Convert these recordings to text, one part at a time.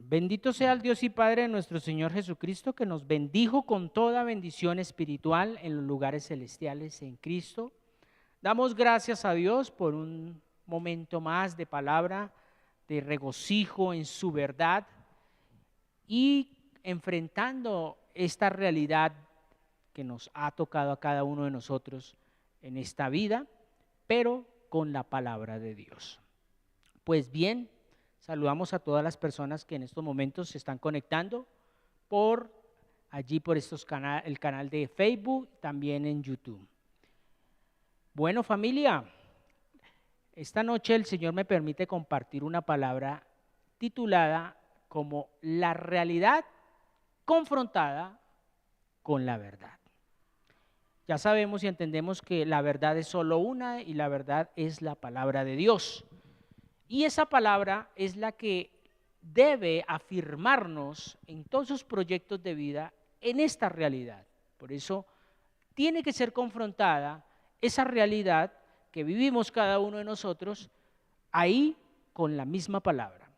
Bendito sea el Dios y Padre de nuestro Señor Jesucristo, que nos bendijo con toda bendición espiritual en los lugares celestiales en Cristo. Damos gracias a Dios por un momento más de palabra, de regocijo en su verdad y enfrentando esta realidad que nos ha tocado a cada uno de nosotros en esta vida, pero con la palabra de Dios. Pues bien, saludamos a todas las personas que en estos momentos se están conectando por allí, por el canal de Facebook, también en YouTube. Bueno, familia, esta noche el Señor me permite compartir una palabra titulada como la realidad confrontada con la verdad. Ya sabemos y entendemos que la verdad es solo una y la verdad es la palabra de Dios. Y esa palabra es la que debe afirmarnos en todos sus proyectos de vida en esta realidad. Por eso tiene que ser confrontada esa realidad que vivimos cada uno de nosotros ahí con la misma palabra.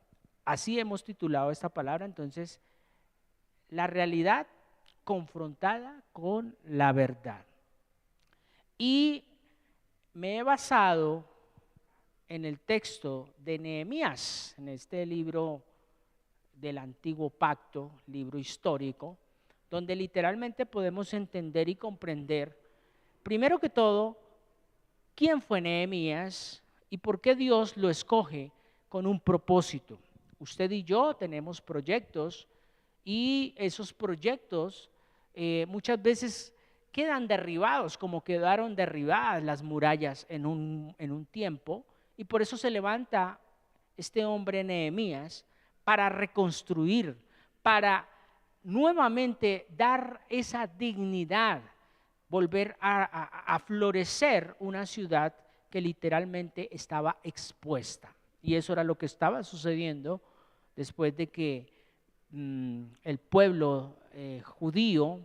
Así hemos titulado esta palabra, entonces, la realidad confrontada con la verdad. Y me he basado en el texto de Nehemías, en este libro del Antiguo Pacto, libro histórico, donde literalmente podemos entender y comprender, primero que todo, quién fue Nehemías y por qué Dios lo escoge con un propósito. Usted y yo tenemos proyectos y esos proyectos muchas veces quedan derribados, como quedaron derribadas las murallas en un tiempo, y por eso se levanta este hombre Nehemías para reconstruir, para nuevamente dar esa dignidad, volver a florecer una ciudad que literalmente estaba expuesta. Y eso era lo que estaba sucediendo después de que el pueblo judío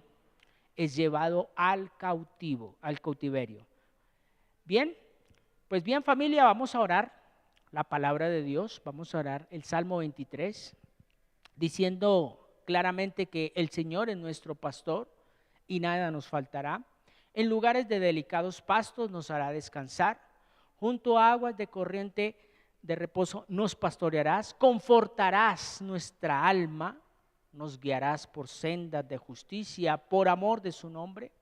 es llevado al cautiverio. Bien, pues bien, familia, vamos a orar la palabra de Dios, vamos a orar el Salmo 23, diciendo claramente que el Señor es nuestro pastor y nada nos faltará. En lugares de delicados pastos nos hará descansar, junto a aguas de corriente de reposo nos pastorearás, confortarás nuestra alma, nos guiarás por sendas de justicia, por amor de su nombre.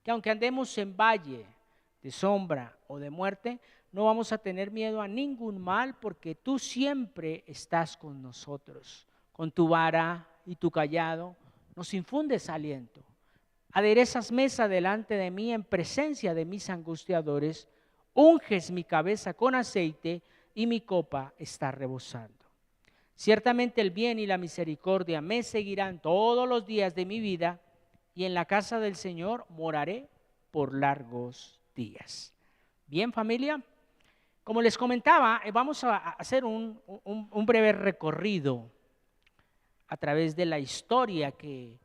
Que aunque andemos en valle de sombra o de muerte, no vamos a tener miedo a ningún mal, porque tú siempre estás con nosotros. Con tu vara y tu cayado nos infundes aliento. Aderezas mesa delante de mí en presencia de mis angustiadores. Unges mi cabeza con aceite y mi copa está rebosando. Ciertamente el bien y la misericordia me seguirán todos los días de mi vida, y en la casa del Señor moraré por largos días. Bien, familia, como les comentaba, vamos a hacer un breve recorrido a través de la historia que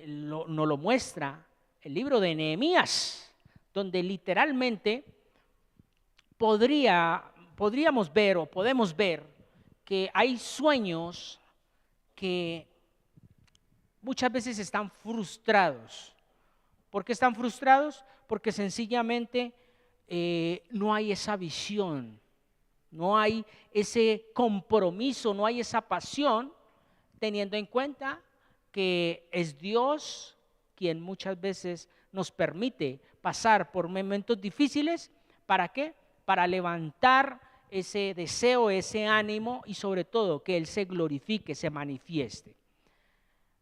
nos lo muestra el libro de Nehemías, donde literalmente podríamos ver o podemos ver que hay sueños que muchas veces están frustrados. ¿Por qué están frustrados? Porque sencillamente no hay esa visión, no hay ese compromiso, no hay esa pasión, teniendo en cuenta que es Dios quien muchas veces nos permite pasar por momentos difíciles. ¿Para qué? Para levantar ese deseo, ese ánimo, y sobre todo que Él se glorifique, se manifieste.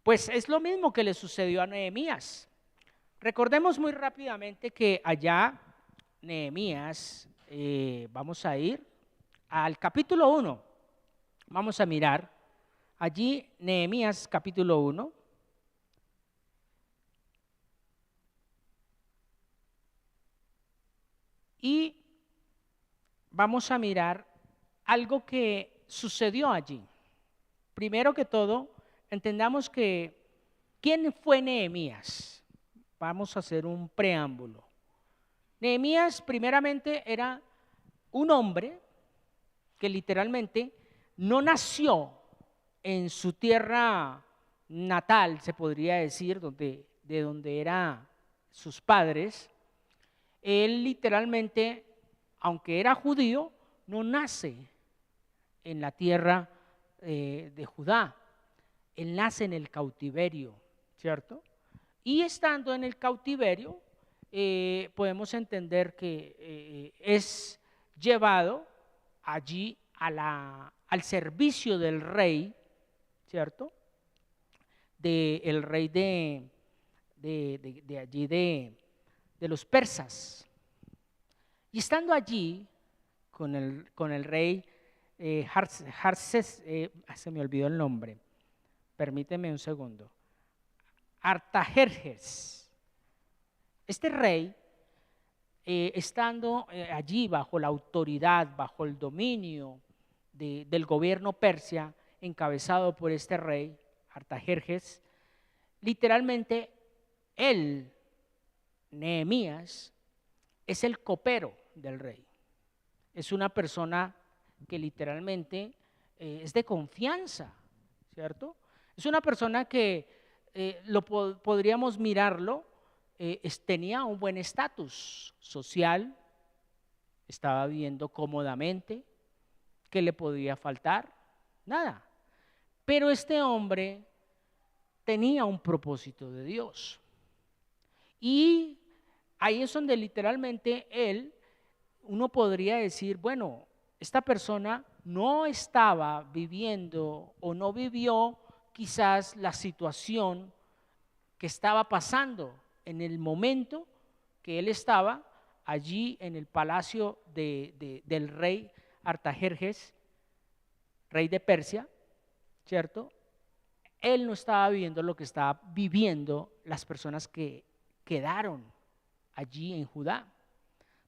Pues es lo mismo que le sucedió a Nehemías. Recordemos muy rápidamente que allá Nehemías, vamos a ir al capítulo 1, vamos a mirar allí Nehemías capítulo 1. Y vamos a mirar algo que sucedió allí. Primero que todo, entendamos que ¿quién fue Nehemías? Vamos a hacer un preámbulo. Nehemías primeramente era un hombre que literalmente no nació en su tierra natal, se podría decir, de donde eran sus padres, él literalmente, aunque era judío, no nace en la tierra de Judá. Él nace en el cautiverio, ¿cierto? Y estando en el cautiverio, podemos entender que es llevado allí al servicio del rey, ¿cierto? El rey de allí, de los persas. Y estando allí con el rey se me olvidó el nombre, permíteme un segundo, Artajerjes. Este rey, estando allí bajo la autoridad, bajo el dominio del gobierno persia, encabezado por este rey, Artajerjes, literalmente él, Nehemías, es el copero del rey. Es una persona que literalmente es de confianza, ¿cierto? Es una persona que podríamos mirarlo, tenía un buen estatus social, estaba viviendo cómodamente. ¿Qué le podía faltar? Nada. Pero este hombre tenía un propósito de Dios. Y ahí es donde literalmente uno podría decir, bueno, esta persona no estaba viviendo o no vivió quizás la situación que estaba pasando en el momento que él estaba allí en el palacio del rey Artajerjes, rey de Persia, ¿cierto? Él no estaba viviendo lo que estaba viviendo las personas que quedaron allí en Judá,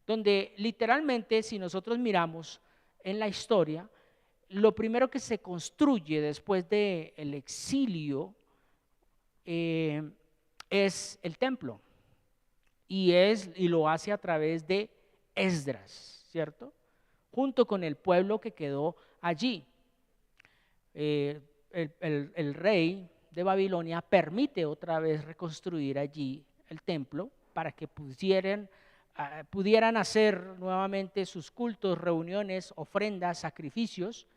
donde literalmente, si nosotros miramos en la historia, lo primero que se construye después del exilio es el templo, y lo hace a través de Esdras, ¿cierto? Junto con el pueblo que quedó allí. El rey de Babilonia permite otra vez reconstruir allí el templo para que pudieran hacer nuevamente sus cultos, reuniones, ofrendas, sacrificios,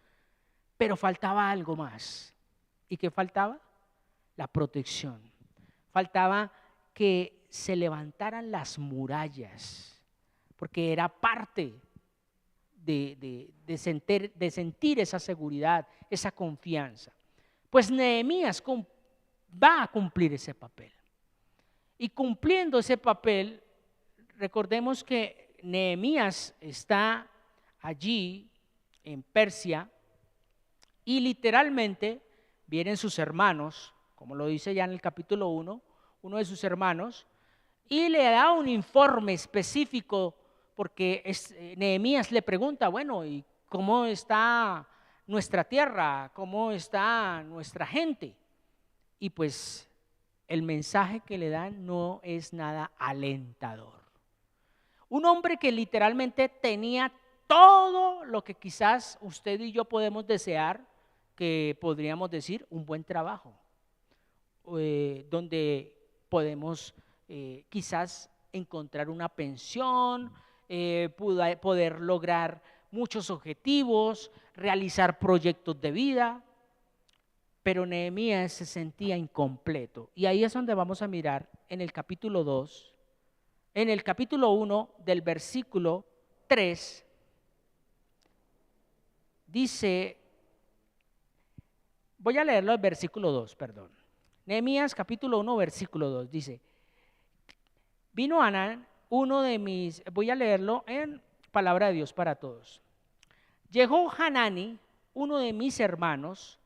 pero faltaba algo más. ¿Y qué faltaba? La protección. Faltaba que se levantaran las murallas, porque era parte de sentir esa seguridad, esa confianza. Pues Nehemías va a cumplir ese papel. Y cumpliendo ese papel, recordemos que Nehemías está allí en Persia y literalmente vienen sus hermanos, como lo dice ya en el capítulo 1, uno de sus hermanos, y le da un informe específico porque Nehemías le pregunta, bueno, ¿y cómo está nuestra tierra? ¿Cómo está nuestra gente? Y pues el mensaje que le dan no es nada alentador. Un hombre que literalmente tenía todo lo que quizás usted y yo podemos desear, que podríamos decir un buen trabajo, donde podemos quizás encontrar una pensión, poder lograr muchos objetivos, realizar proyectos de vida, pero Nehemías se sentía incompleto. Y ahí es donde vamos a mirar en el capítulo 2, en el capítulo 1 del versículo 3, dice, voy a leerlo el versículo 2, perdón. Nehemías capítulo 1, versículo 2, dice, vino Hanán, voy a leerlo en palabra de Dios para todos. Llegó Hanani, uno de mis hermanos,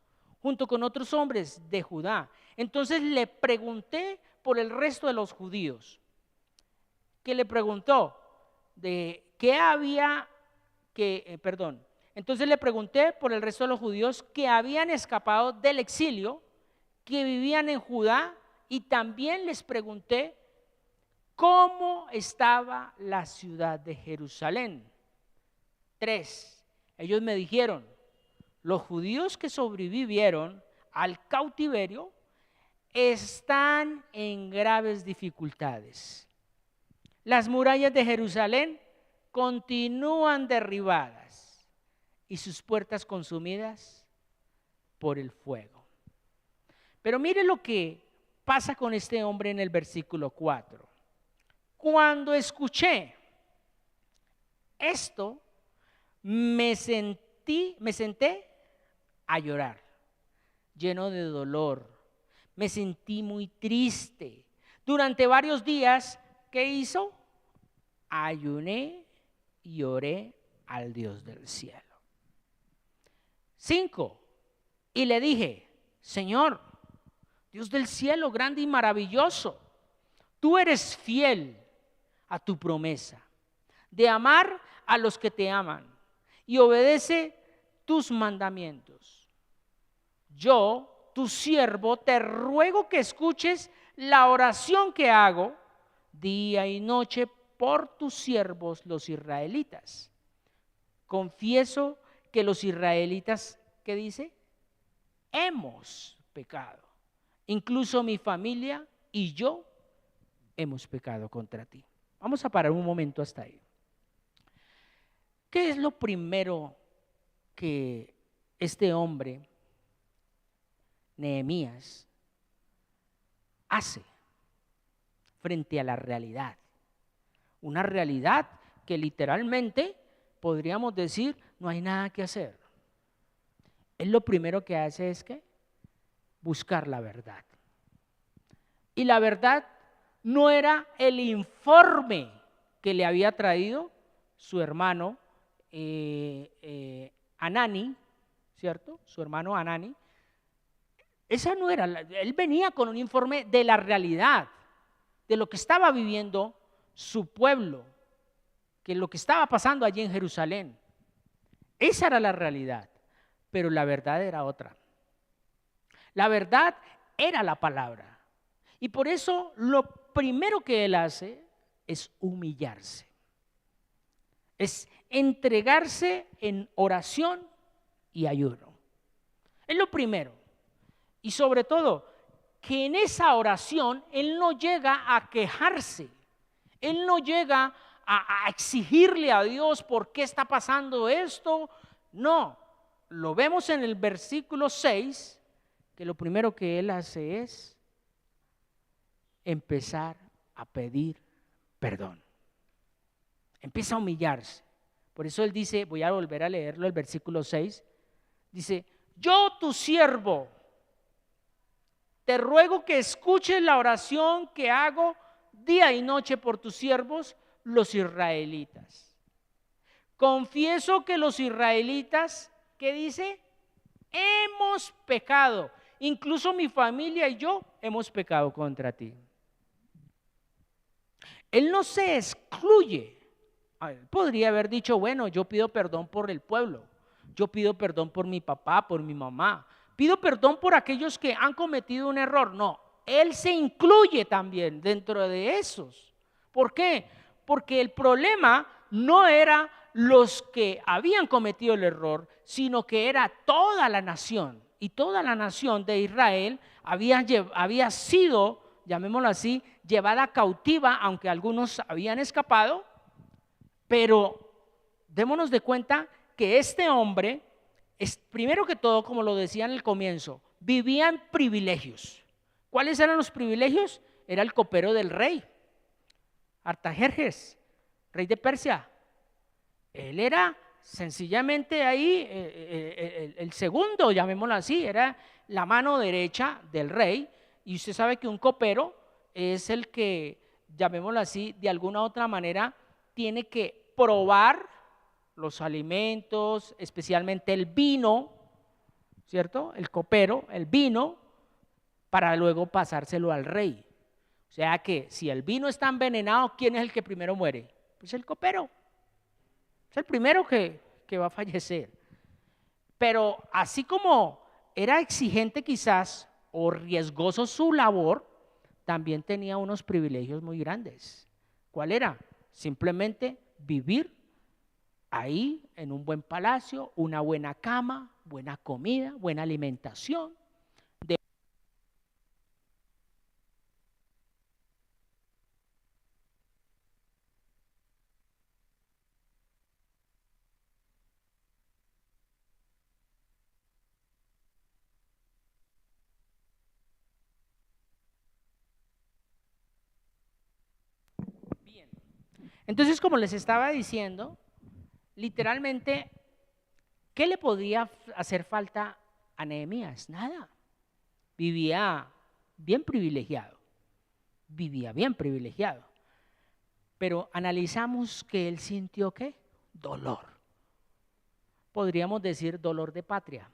junto con otros hombres de Judá. Entonces le pregunté por el resto de los judíos, que le preguntó de qué había entonces le pregunté por el resto de los judíos que habían escapado del exilio, que vivían en Judá, y también les pregunté cómo estaba la ciudad de Jerusalén. 3. Ellos me dijeron, los judíos que sobrevivieron al cautiverio están en graves dificultades. Las murallas de Jerusalén continúan derribadas y sus puertas consumidas por el fuego. Pero mire lo que pasa con este hombre en el versículo 4. Cuando escuché esto, me senté a llorar, lleno de dolor. Me sentí muy triste. Durante varios días, ¿qué hizo? Ayuné y oré al Dios del cielo. 5. Y le dije: Señor, Dios del cielo, grande y maravilloso, tú eres fiel a tu promesa de amar a los que te aman y obedece tus mandamientos. Yo, tu siervo, te ruego que escuches la oración que hago día y noche por tus siervos los israelitas. Confieso que los israelitas, ¿qué dice? Hemos pecado. Incluso mi familia y yo hemos pecado contra ti. Vamos a parar un momento hasta ahí. ¿Qué es lo primero que este hombre, Nehemías, hace frente a la realidad? Una realidad que literalmente podríamos decir no hay nada que hacer. Él lo primero que hace es que buscar la verdad. Y la verdad no era el informe que le había traído su hermano Hanani, ¿cierto? Su hermano Hanani. Esa no era, él venía con un informe de la realidad, de lo que estaba viviendo su pueblo, que lo que estaba pasando allí en Jerusalén. Esa era la realidad, pero la verdad era otra. La verdad era la palabra. Y por eso lo primero que él hace es humillarse. Es entregarse en oración y ayuno. Es lo primero. Y sobre todo, que en esa oración él no llega a quejarse. Él no llega a exigirle a Dios por qué está pasando esto. No, lo vemos en el versículo 6, que lo primero que él hace es empezar a pedir perdón. Empieza a humillarse. Por eso él dice, voy a volver a leerlo, el versículo 6, dice: yo, tu siervo, te ruego que escuches la oración que hago día y noche por tus siervos, los israelitas. Confieso que los israelitas, ¿qué dice? Hemos pecado. Incluso mi familia y yo hemos pecado contra ti. Él no se excluye. Él podría haber dicho, bueno, yo pido perdón por el pueblo. Yo pido perdón por mi papá, por mi mamá. Pido perdón por aquellos que han cometido un error. No, él se incluye también dentro de esos. ¿Por qué? Porque el problema no era los que habían cometido el error, sino que era toda la nación. Y toda la nación de Israel había sido, llamémoslo así, llevada cautiva, aunque algunos habían escapado. Pero démonos de cuenta que este hombre, primero que todo, como lo decía en el comienzo, vivía en privilegios. ¿Cuáles eran los privilegios? Era el copero del rey, Artajerjes, rey de Persia. Él era sencillamente ahí el segundo, llamémoslo así, era la mano derecha del rey. Y usted sabe que un copero es el que, llamémoslo así, de alguna u otra manera, tiene que probar los alimentos, especialmente el vino, ¿cierto? El copero, el vino, para luego pasárselo al rey. O sea que si el vino está envenenado, ¿quién es el que primero muere? Pues el copero. Es el primero que va a fallecer. Pero así como era exigente quizás o riesgoso su labor, también tenía unos privilegios muy grandes. ¿Cuál era? Simplemente vivir ahí en un buen palacio, una buena cama, buena comida, buena alimentación. Bien. Entonces, como les estaba diciendo, literalmente, ¿qué le podía hacer falta a Nehemías? Nada. Vivía bien privilegiado, vivía bien privilegiado. Pero analizamos que él sintió ¿qué? Dolor. Podríamos decir dolor de patria.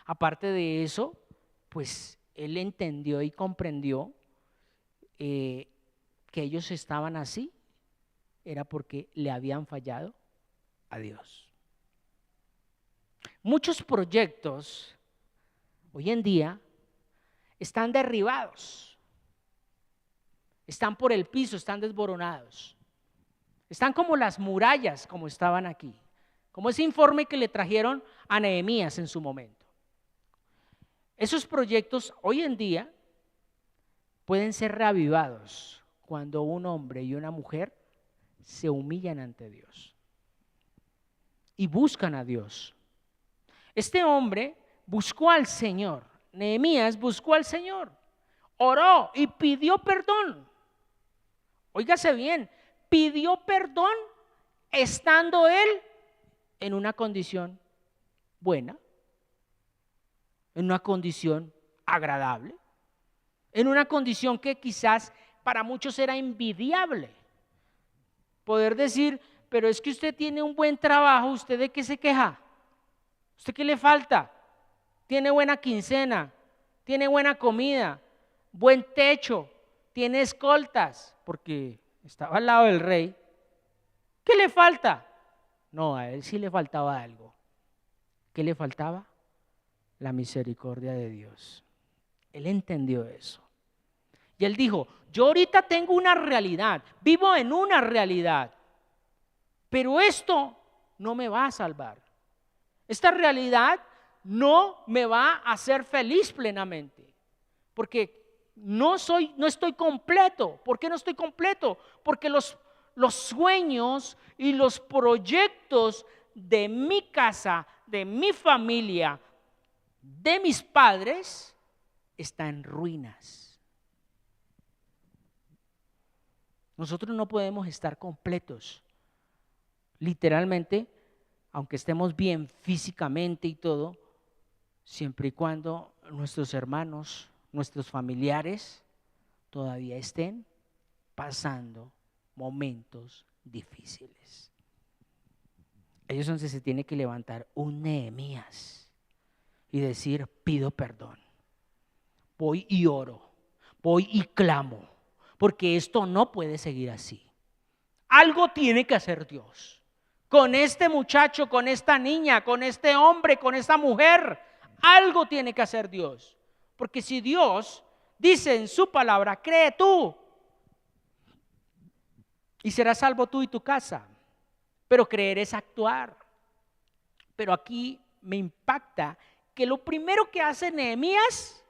Aparte de eso, pues él entendió y comprendió que ellos estaban así, era porque le habían fallado a Dios. Muchos proyectos hoy en día están derribados, están por el piso, están desboronados, están como las murallas como estaban aquí, como ese informe que le trajeron a Nehemías en su momento. Esos proyectos hoy en día pueden ser reavivados cuando un hombre y una mujer se humillan ante Dios y buscan a Dios. Este hombre buscó al Señor, Nehemías buscó al Señor, oró y pidió perdón. Óigase bien, pidió perdón estando él en una condición buena, en una condición agradable, en una condición que quizás para muchos era envidiable. Poder decir, pero es que usted tiene un buen trabajo, ¿usted de qué se queja? ¿Usted qué le falta? Tiene buena quincena, tiene buena comida, buen techo, tiene escoltas, porque estaba al lado del rey. ¿Qué le falta? No, a él sí le faltaba algo. ¿Qué le faltaba? La misericordia de Dios. Él entendió eso. Y él dijo, yo ahorita tengo una realidad, vivo en una realidad, pero esto no me va a salvar. Esta realidad no me va a hacer feliz plenamente, porque no estoy completo. ¿Por qué no estoy completo? Porque los sueños y los proyectos de mi casa, de mi familia, de mis padres, están en ruinas. Nosotros no podemos estar completos, literalmente, aunque estemos bien físicamente y todo, siempre y cuando nuestros hermanos, nuestros familiares todavía estén pasando momentos difíciles. Ahí es donde se tiene que levantar un Nehemías y decir, pido perdón, voy y oro, voy y clamo, porque esto no puede seguir así. Algo tiene que hacer Dios con este muchacho, con esta niña, con este hombre, con esta mujer. Algo tiene que hacer Dios, porque si Dios dice en su palabra, cree tú y serás salvo tú y tu casa, pero creer es actuar. Pero aquí me impacta que lo primero que hace Nehemías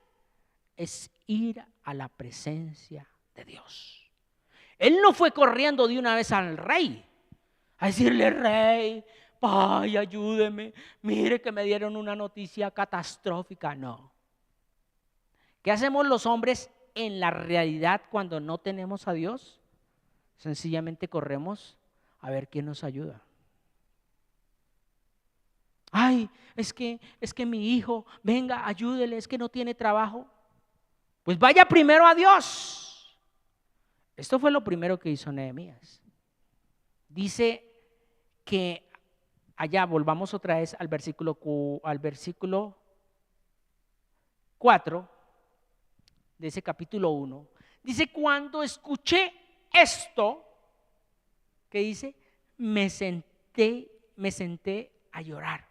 es ir a la presencia de Dios. Él no fue corriendo de una vez al rey a decirle, rey, ay, ayúdeme, mire que me dieron una noticia catastrófica. No. ¿Qué hacemos los hombres en la realidad cuando no tenemos a Dios? Sencillamente corremos a ver quién nos ayuda. Ay, es que mi hijo, venga, ayúdele, es que no tiene trabajo. Pues vaya primero a Dios. Esto fue lo primero que hizo Nehemías. Dice que allá, volvamos otra vez al versículo 4 de ese capítulo 1. Dice, cuando escuché esto, ¿qué dice? Me senté a llorar,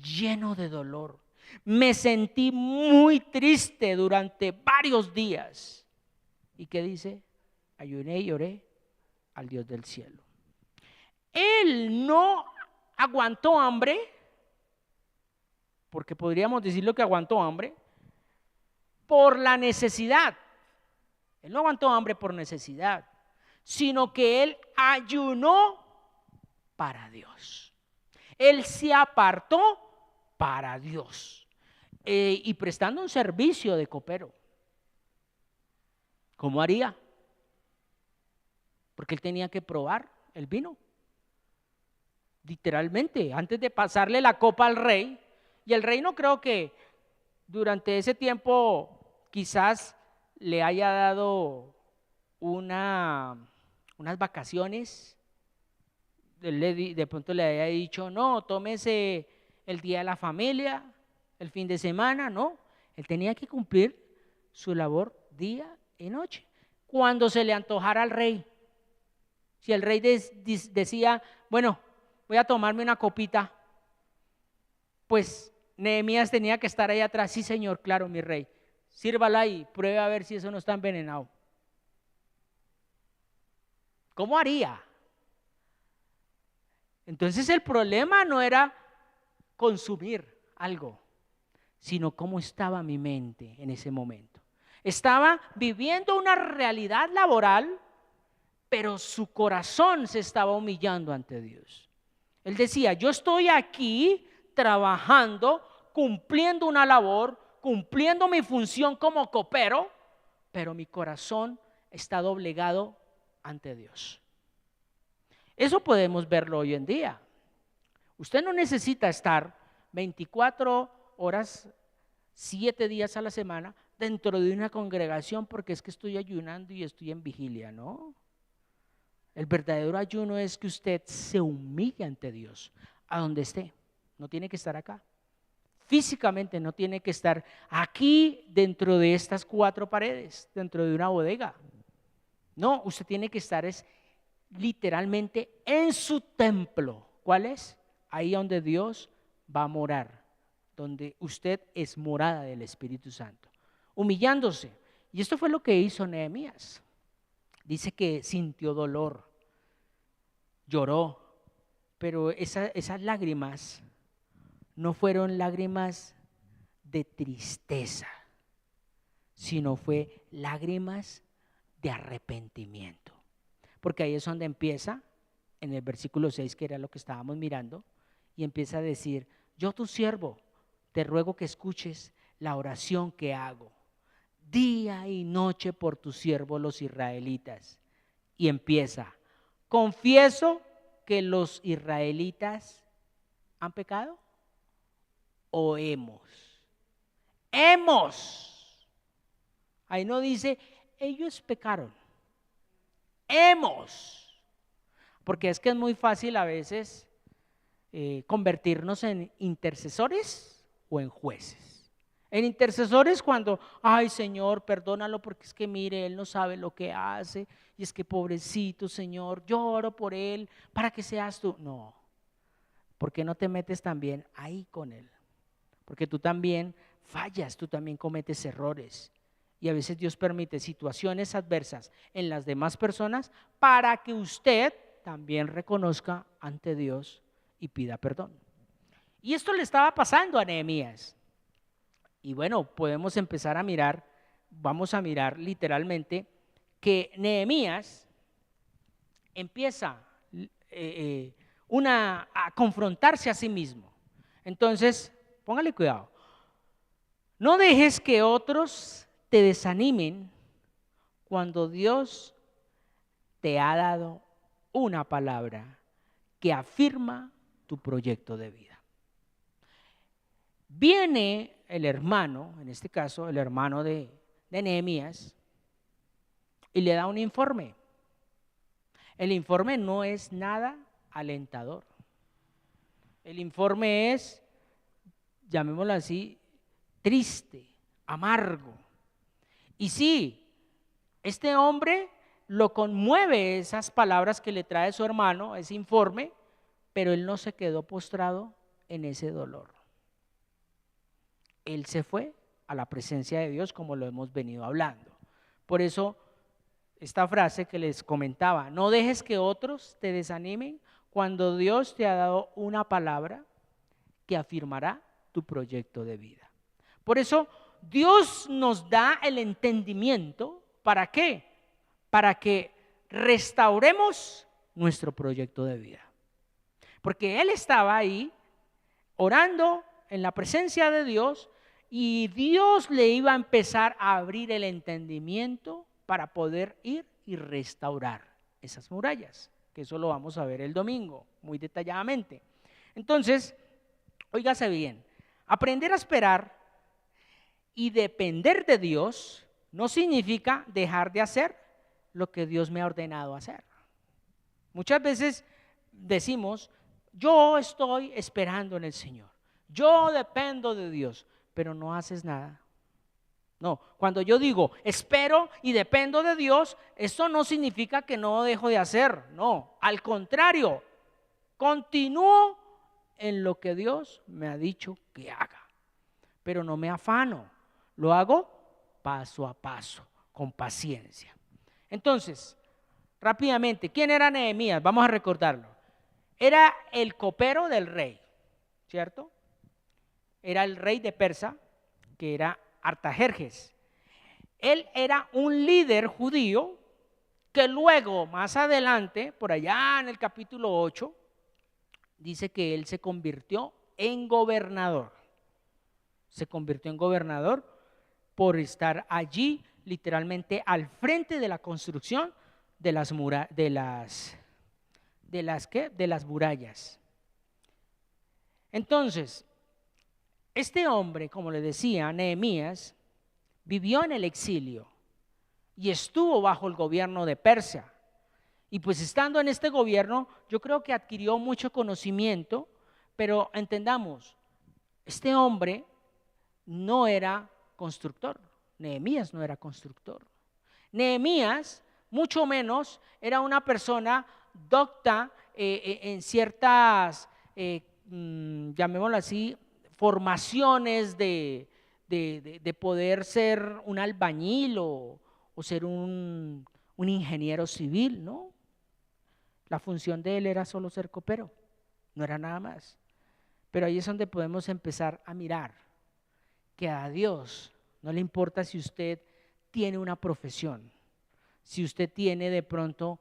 lleno de dolor. Me sentí muy triste durante varios días. ¿Y qué dice? Ayuné y oré al Dios del cielo. Él no aguantó hambre, porque podríamos decirlo que aguantó hambre, por la necesidad. Él no aguantó hambre por necesidad, sino que él ayunó para Dios. Él se apartó para Dios y prestando un servicio de copero. ¿Cómo haría? Porque él tenía que probar el vino. Literalmente, antes de pasarle la copa al rey, y el rey no creo que durante ese tiempo quizás le haya dado unas vacaciones, de pronto le haya dicho, no, tómese el día de la familia, el fin de semana, no, él tenía que cumplir su labor día y noche, cuando se le antojara al rey. Si el rey decía, bueno, voy a tomarme una copita, pues Nehemías tenía que estar ahí atrás. Sí, señor, claro, mi rey, sírvala y pruebe a ver si eso no está envenenado. ¿Cómo haría? Entonces el problema no era consumir algo, sino cómo estaba mi mente en ese momento. Estaba viviendo una realidad laboral, pero su corazón se estaba humillando ante Dios. Él decía, yo estoy aquí trabajando, cumpliendo una labor, cumpliendo mi función como copero, pero mi corazón está doblegado ante Dios. Eso podemos verlo hoy en día. Usted no necesita estar 24 horas, 7 días a la semana dentro de una congregación porque es que estoy ayunando y estoy en vigilia, ¿no? El verdadero ayuno es que usted se humille ante Dios, a donde esté. No tiene que estar acá. Físicamente no tiene que estar aquí dentro de estas 4 paredes, dentro de una bodega. No, usted tiene que estar literalmente en su templo. ¿Cuál es? Ahí donde Dios va a morar, donde usted es morada del Espíritu Santo, humillándose. Y esto fue lo que hizo Nehemías. Dice que sintió dolor, lloró, pero esas lágrimas no fueron lágrimas de tristeza, sino fue lágrimas de arrepentimiento. Porque ahí es donde empieza, en el versículo 6, que era lo que estábamos mirando, y empieza a decir, yo tu siervo, te ruego que escuches la oración que hago día y noche por tus siervos los israelitas. Y empieza, confieso que los israelitas han pecado o hemos. Ahí no dice, ellos pecaron. Porque es que es muy fácil a veces convertirnos en intercesores o en jueces. En intercesores cuando, ay Señor, perdónalo porque es que mire, él no sabe lo que hace y es que pobrecito Señor, lloro por él para que seas tú. No, ¿por qué no te metes también ahí con él? Porque tú también fallas, tú también cometes errores. Y a veces Dios permite situaciones adversas en las demás personas para que usted también reconozca ante Dios y pida perdón. Y esto le estaba pasando a Nehemías. Y bueno, podemos empezar a mirar, vamos a mirar literalmente que Nehemías empieza a confrontarse a sí mismo. Entonces, póngale cuidado. No dejes que otros te desanimen cuando Dios te ha dado una palabra que afirma tu proyecto de vida. Viene el hermano, en este caso el hermano de Nehemías, y le da un informe. El informe no es nada alentador. El informe es, llamémoslo así, triste, amargo. Y sí, este hombre lo conmueve esas palabras que le trae su hermano, ese informe, pero él no se quedó postrado en ese dolor. Él se fue a la presencia de Dios como lo hemos venido hablando. Por eso esta frase que les comentaba, no dejes que otros te desanimen cuando Dios te ha dado una palabra que afirmará tu proyecto de vida. Por eso Dios nos da el entendimiento. ¿Para qué? Para que restauremos nuestro proyecto de vida. Porque él estaba ahí orando en la presencia de Dios y Dios le iba a empezar a abrir el entendimiento para poder ir y restaurar esas murallas, que eso lo vamos a ver el domingo muy detalladamente. Entonces, óigase bien, aprender a esperar y depender de Dios no significa dejar de hacer lo que Dios me ha ordenado hacer. Muchas veces decimos, yo estoy esperando en el Señor, yo dependo de Dios, pero no haces nada. No, cuando yo digo espero y dependo de Dios, eso no significa que no dejo de hacer, no, al contrario, continúo en lo que Dios me ha dicho que haga, pero no me afano, lo hago paso a paso, con paciencia. Entonces, rápidamente, ¿quién era Nehemías? Vamos a recordarlo. Era el copero del rey, ¿cierto? Era el rey de Persa, que era Artajerjes. Él era un líder judío que luego, más adelante, por allá en el capítulo 8, dice que él se convirtió en gobernador. Se convirtió en gobernador por estar allí, literalmente al frente de la construcción de las murallas. Entonces, este hombre, como le decía, Nehemías, vivió en el exilio y estuvo bajo el gobierno de Persia. Y pues estando en este gobierno, yo creo que adquirió mucho conocimiento, pero entendamos, este hombre no era constructor. Nehemías no era constructor. Nehemías, mucho menos, era una persona docta en ciertas, llamémoslo así, formaciones de poder ser un albañil o ser un ingeniero civil, ¿no? La función de él era solo ser copero, no era nada más. Pero ahí es donde podemos empezar a mirar que a Dios no le importa si usted tiene una profesión, si usted tiene de pronto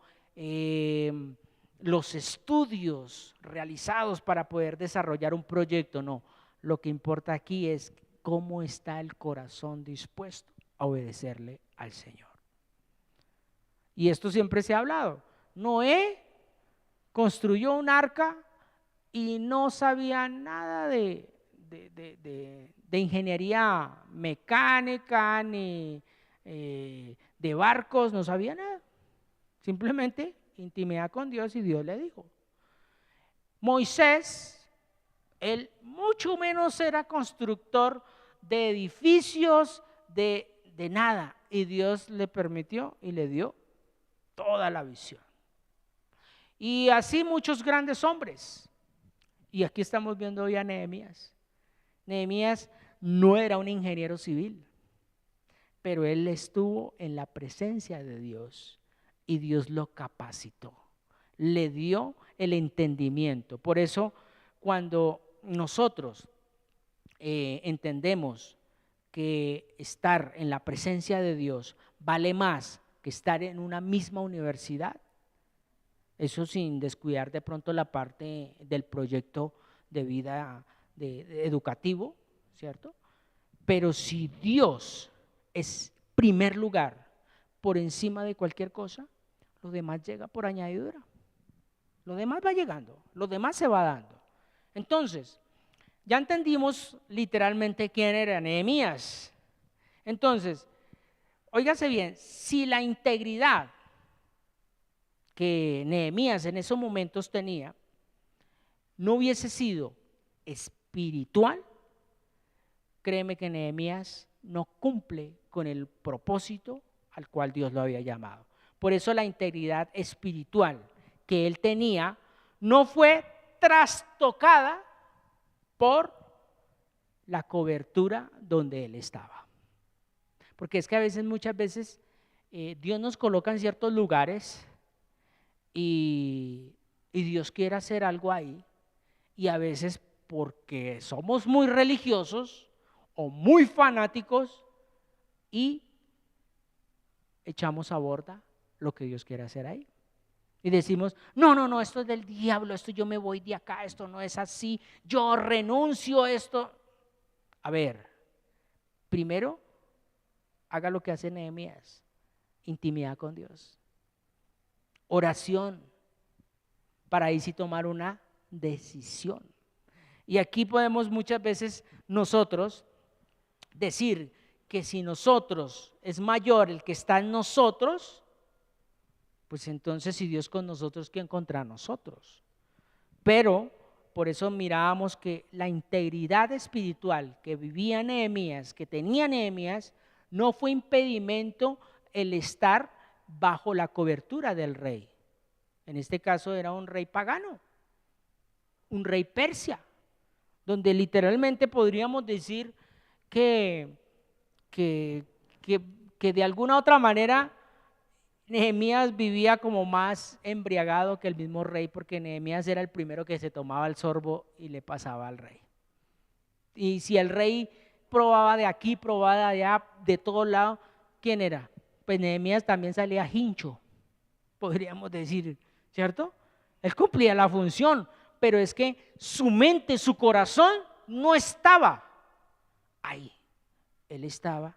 los estudios realizados para poder desarrollar un proyecto, no. Lo que importa aquí es cómo está el corazón dispuesto a obedecerle al Señor. Y esto siempre se ha hablado. Noé construyó un arca y no sabía nada de ingeniería mecánica ni de barcos, no sabía nada. Simplemente intimidad con Dios y Dios le dijo. Moisés, él mucho menos era constructor de edificios, de nada, y Dios le permitió y le dio toda la visión. Y así muchos grandes hombres. Y aquí estamos viendo hoy a Nehemías. Nehemías no era un ingeniero civil, pero él estuvo en la presencia de Dios y Dios lo capacitó, le dio el entendimiento. Por eso cuando nosotros entendemos que estar en la presencia de Dios vale más que estar en una misma universidad, eso sin descuidar de pronto la parte del proyecto de vida de educativo, ¿cierto? Pero si Dios es primer lugar por encima de cualquier cosa, lo demás llega por añadidura. Lo demás va llegando, lo demás se va dando. Entonces, ya entendimos literalmente quién era Nehemías. Entonces, óigase bien, si la integridad que Nehemías en esos momentos tenía no hubiese sido espiritual, créeme que Nehemías no cumple con el propósito al cual Dios lo había llamado. Por eso la integridad espiritual que él tenía no fue trastocada por la cobertura donde él estaba. Porque es que a veces, muchas veces, Dios nos coloca en ciertos lugares y Dios quiere hacer algo ahí, y a veces porque somos muy religiosos o muy fanáticos y echamos a borda lo que Dios quiere hacer ahí. Y decimos, no, esto es del diablo, esto yo me voy de acá, esto no es así, yo renuncio a esto. A ver, primero, haga lo que hace Nehemías, intimidad con Dios, oración, para ahí sí tomar una decisión. Y aquí podemos muchas veces nosotros decir que si nosotros es mayor el que está en nosotros, pues entonces si Dios con nosotros, ¿quién contra nosotros? Pero por eso mirábamos que la integridad espiritual que vivía Nehemías, que tenía Nehemías, no fue impedimento el estar bajo la cobertura del rey. En este caso era un rey pagano, un rey persia, donde literalmente podríamos decir que de alguna otra manera Nehemías vivía como más embriagado que el mismo rey, porque Nehemías era el primero que se tomaba el sorbo y le pasaba al rey. Y si el rey probaba de aquí, probaba de allá, de todos lados, ¿quién era? Pues Nehemías también salía hincho, podríamos decir, ¿cierto? Él cumplía la función, pero es que su mente, su corazón no estaba ahí. Él estaba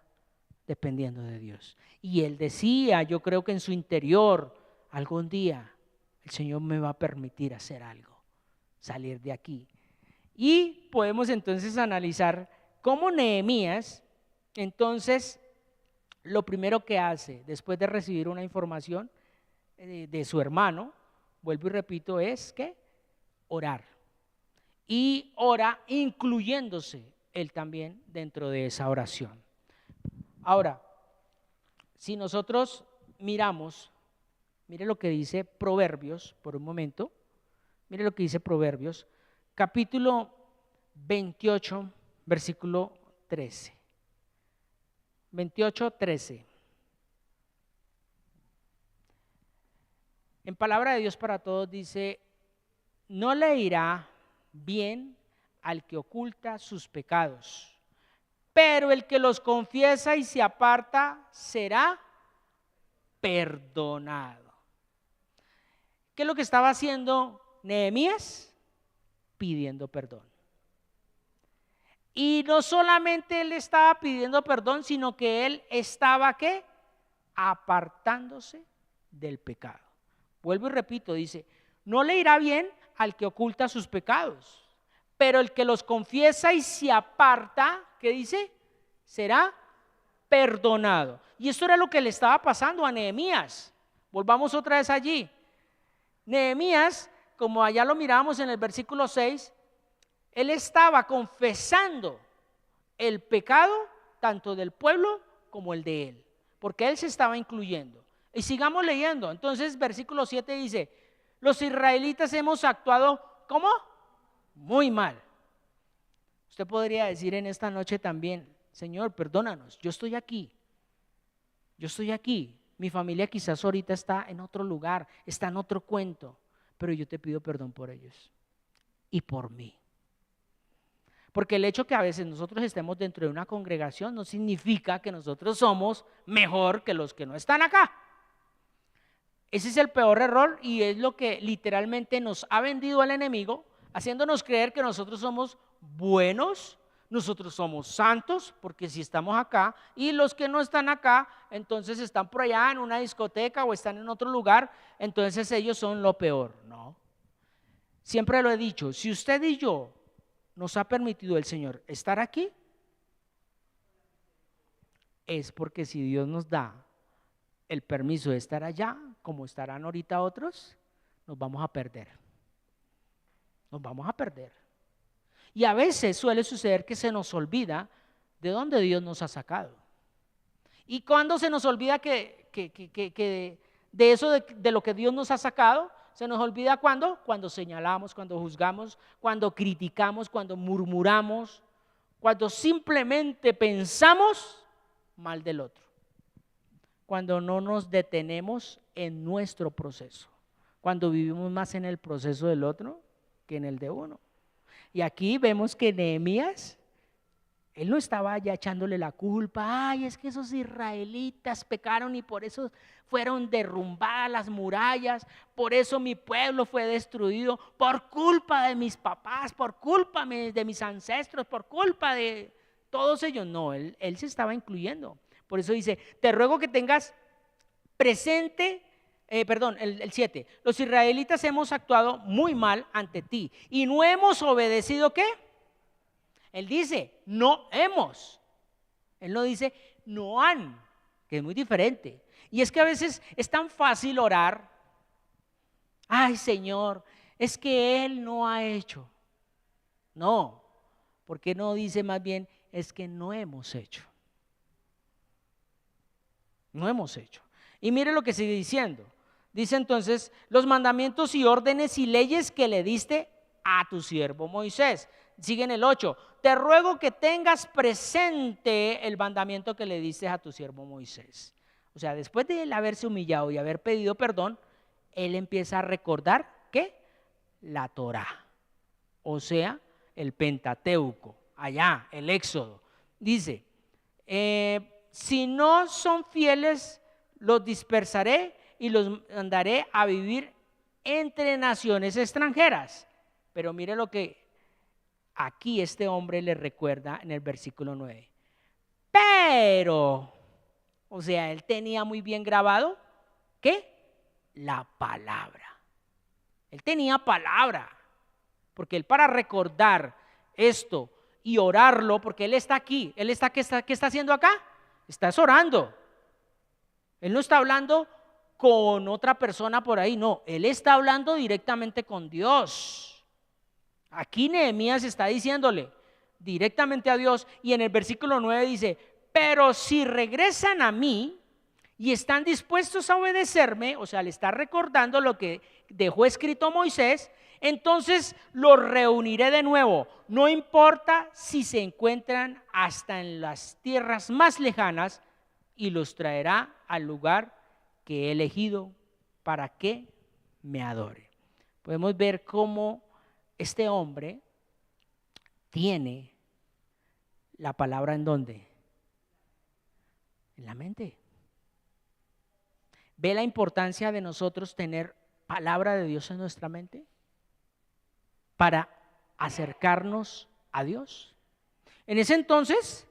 dependiendo de Dios. Y él decía, yo creo que en su interior, algún día el Señor me va a permitir hacer algo, salir de aquí. Y podemos entonces analizar cómo Nehemías, entonces, lo primero que hace después de recibir una información de su hermano, vuelvo y repito, es que orar. Y ora incluyéndose él también dentro de esa oración. Ahora, si nosotros miramos, mire lo que dice Proverbios, por un momento, mire lo que dice Proverbios, capítulo 28, versículo 13. 28, 13. En palabra de Dios para todos dice, no le irá bien al que oculta sus pecados, pero el que los confiesa y se aparta será perdonado. ¿Qué es lo que estaba haciendo Nehemías? Pidiendo perdón. Y no solamente él estaba pidiendo perdón, sino que él estaba ¿qué? Apartándose del pecado. Vuelvo y repito, dice, no le irá bien al que oculta sus pecados, pero el que los confiesa y se aparta, ¿qué dice? Será perdonado. Y esto era lo que le estaba pasando a Nehemías. Volvamos otra vez allí. Nehemías, como allá lo mirábamos en el versículo 6, él estaba confesando el pecado tanto del pueblo como el de él, porque él se estaba incluyendo. Y sigamos leyendo. Entonces, versículo 7 dice, los israelitas hemos actuado, ¿cómo? Muy mal. Usted podría decir en esta noche también, Señor, perdónanos, yo estoy aquí. Mi familia quizás ahorita está en otro lugar, está en otro cuento, pero yo te pido perdón por ellos y por mí. Porque el hecho que a veces nosotros estemos dentro de una congregación no significa que nosotros somos mejor que los que no están acá. Ese es el peor error y es lo que literalmente nos ha vendido el enemigo, haciéndonos creer que nosotros somos buenos, nosotros somos santos, porque si estamos acá, y los que no están acá, entonces están por allá en una discoteca o están en otro lugar, entonces ellos son lo peor. No, siempre lo he dicho, si usted y yo nos ha permitido el Señor estar aquí, es porque si Dios nos da el permiso de estar allá, como estarán ahorita otros, nos vamos a perder. Nos vamos a perder. Y a veces suele suceder que se nos olvida de dónde Dios nos ha sacado. Y cuando se nos olvida que de eso, de lo que Dios nos ha sacado, se nos olvida cuando señalamos, cuando juzgamos, cuando criticamos, cuando murmuramos, cuando simplemente pensamos mal del otro. Cuando no nos detenemos en nuestro proceso, cuando vivimos más en el proceso del otro que en el de uno. Y aquí vemos que Nehemías, él no estaba ya echándole la culpa. Ay, es que esos israelitas pecaron y por eso fueron derrumbadas las murallas, por eso mi pueblo fue destruido, por culpa de mis papás, por culpa de mis ancestros, por culpa de todos ellos. No, él se estaba incluyendo. Por eso dice, te ruego que tengas presente, el 7, los israelitas hemos actuado muy mal ante ti y no hemos obedecido, ¿qué? Él dice, no hemos. Él no dice, no han, que es muy diferente. Y es que a veces es tan fácil orar, ay Señor, es que Él no ha hecho. No, porque no dice más bien, es que no hemos hecho. No hemos hecho. Y mire lo que sigue diciendo. Dice entonces, los mandamientos y órdenes y leyes que le diste a tu siervo Moisés. Sigue en el 8, te ruego que tengas presente el mandamiento que le diste a tu siervo Moisés. O sea, después de él haberse humillado y haber pedido perdón, él empieza a recordar, ¿qué? La Torá, o sea, el Pentateuco, allá, el Éxodo. Dice, si no son fieles, los dispersaré y los mandaré a vivir entre naciones extranjeras. Pero mire lo que aquí este hombre le recuerda en el versículo 9. Pero, o sea, él tenía muy bien grabado, ¿qué? La palabra. Él tenía palabra, porque él para recordar esto y orarlo, porque él está aquí, ¿qué está haciendo acá? Está orando. Él no está hablando con otra persona por ahí, no, él está hablando directamente con Dios. Aquí Nehemías está diciéndole directamente a Dios, y en el versículo 9 dice, pero si regresan a mí y están dispuestos a obedecerme, o sea, le está recordando lo que dejó escrito Moisés, entonces los reuniré de nuevo, no importa si se encuentran hasta en las tierras más lejanas, y los traerá al lugar que he elegido para que me adore. Podemos ver cómo este hombre tiene la palabra ¿en dónde? En la mente. ¿Ve la importancia de nosotros tener palabra de Dios en nuestra mente para acercarnos a Dios? En ese entonces,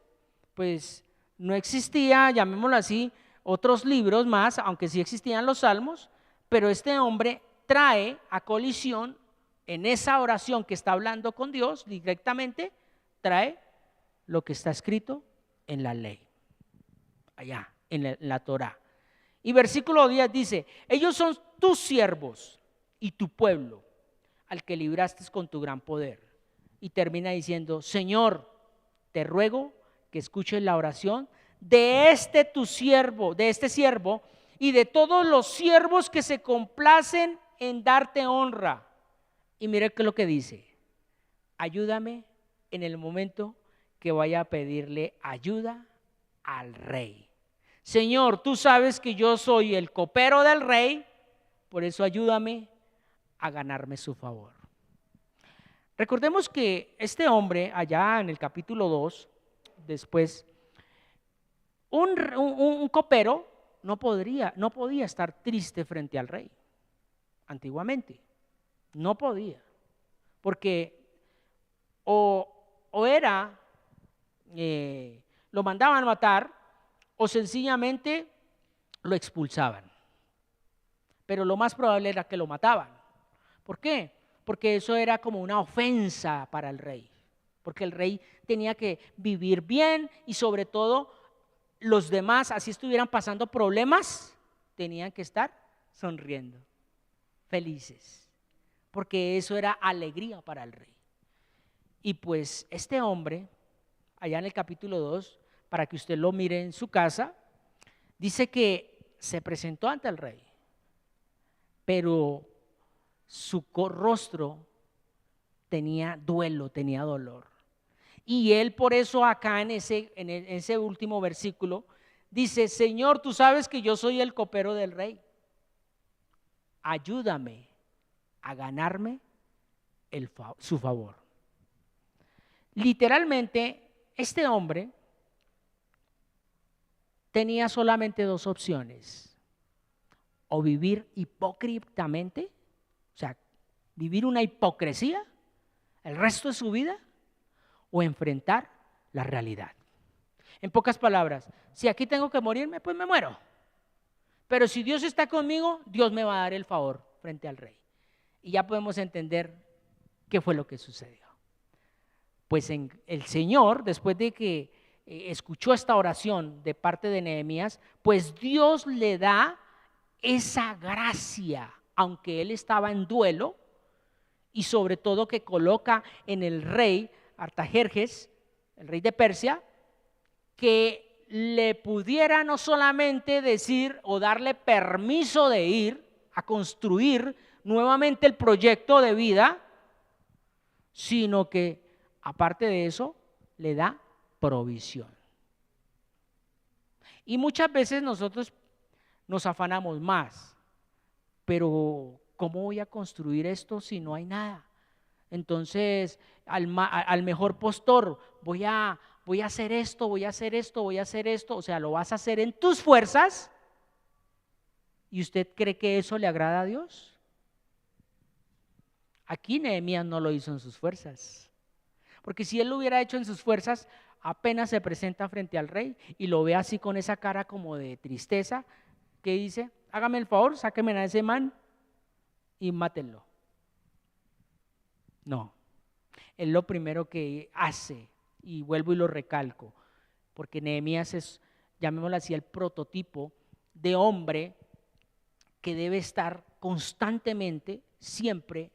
pues no existía, llamémoslo así, otros libros más, aunque sí existían los salmos, pero este hombre trae a colisión en esa oración que está hablando con Dios directamente, trae lo que está escrito en la ley, allá, en la Torá. Y versículo 10 dice, ellos son tus siervos y tu pueblo, al que libraste con tu gran poder. Y termina diciendo, Señor, te ruego que escuches la oración de tu siervo, de este siervo y de todos los siervos que se complacen en darte honra. Y mire qué es lo que dice, ayúdame en el momento que vaya a pedirle ayuda al rey. Señor, tú sabes que yo soy el copero del rey, por eso ayúdame a ganarme su favor. Recordemos que este hombre allá en el capítulo 2, después, un copero no podía estar triste frente al rey, antiguamente, no podía, porque o era, lo mandaban matar o sencillamente lo expulsaban, pero lo más probable era que lo mataban. ¿Por qué? Porque eso era como una ofensa para el rey, porque el rey tenía que vivir bien y sobre todo los demás, así estuvieran pasando problemas, tenían que estar sonriendo, felices, porque eso era alegría para el rey. Y pues este hombre, allá en el capítulo 2, para que usted lo mire en su casa, dice que se presentó ante el rey, pero su rostro tenía duelo, tenía dolor. Y él por eso acá en ese último versículo dice, Señor, tú sabes que yo soy el copero del rey. Ayúdame a ganarme su favor. Literalmente, este hombre tenía solamente dos opciones: o vivir hipócritamente, o sea, vivir una hipocresía el resto de su vida, o enfrentar la realidad. En pocas palabras, si aquí tengo que morirme, pues me muero. Pero si Dios está conmigo, Dios me va a dar el favor frente al rey. Y ya podemos entender qué fue lo que sucedió. Pues el Señor, después de que escuchó esta oración de parte de Nehemías, pues Dios le da esa gracia, aunque él estaba en duelo, y sobre todo que coloca en el rey Artajerjes, el rey de Persia, que le pudiera no solamente decir o darle permiso de ir a construir nuevamente el proyecto de vida, sino que aparte de eso le da provisión. Y muchas veces nosotros nos afanamos más, pero ¿cómo voy a construir esto si no hay nada? Entonces, al mejor postor, voy a hacer esto, voy a hacer esto, voy a hacer esto. O sea, lo vas a hacer en tus fuerzas. ¿Y usted cree que eso le agrada a Dios? Aquí Nehemías no lo hizo en sus fuerzas, porque si él lo hubiera hecho en sus fuerzas, apenas se presenta frente al rey y lo ve así con esa cara como de tristeza, que dice: hágame el favor, sáquenme a ese man y mátenlo. No, él lo primero que hace, y vuelvo y lo recalco, porque Nehemías es, llamémoslo así, el prototipo de hombre que debe estar constantemente, siempre,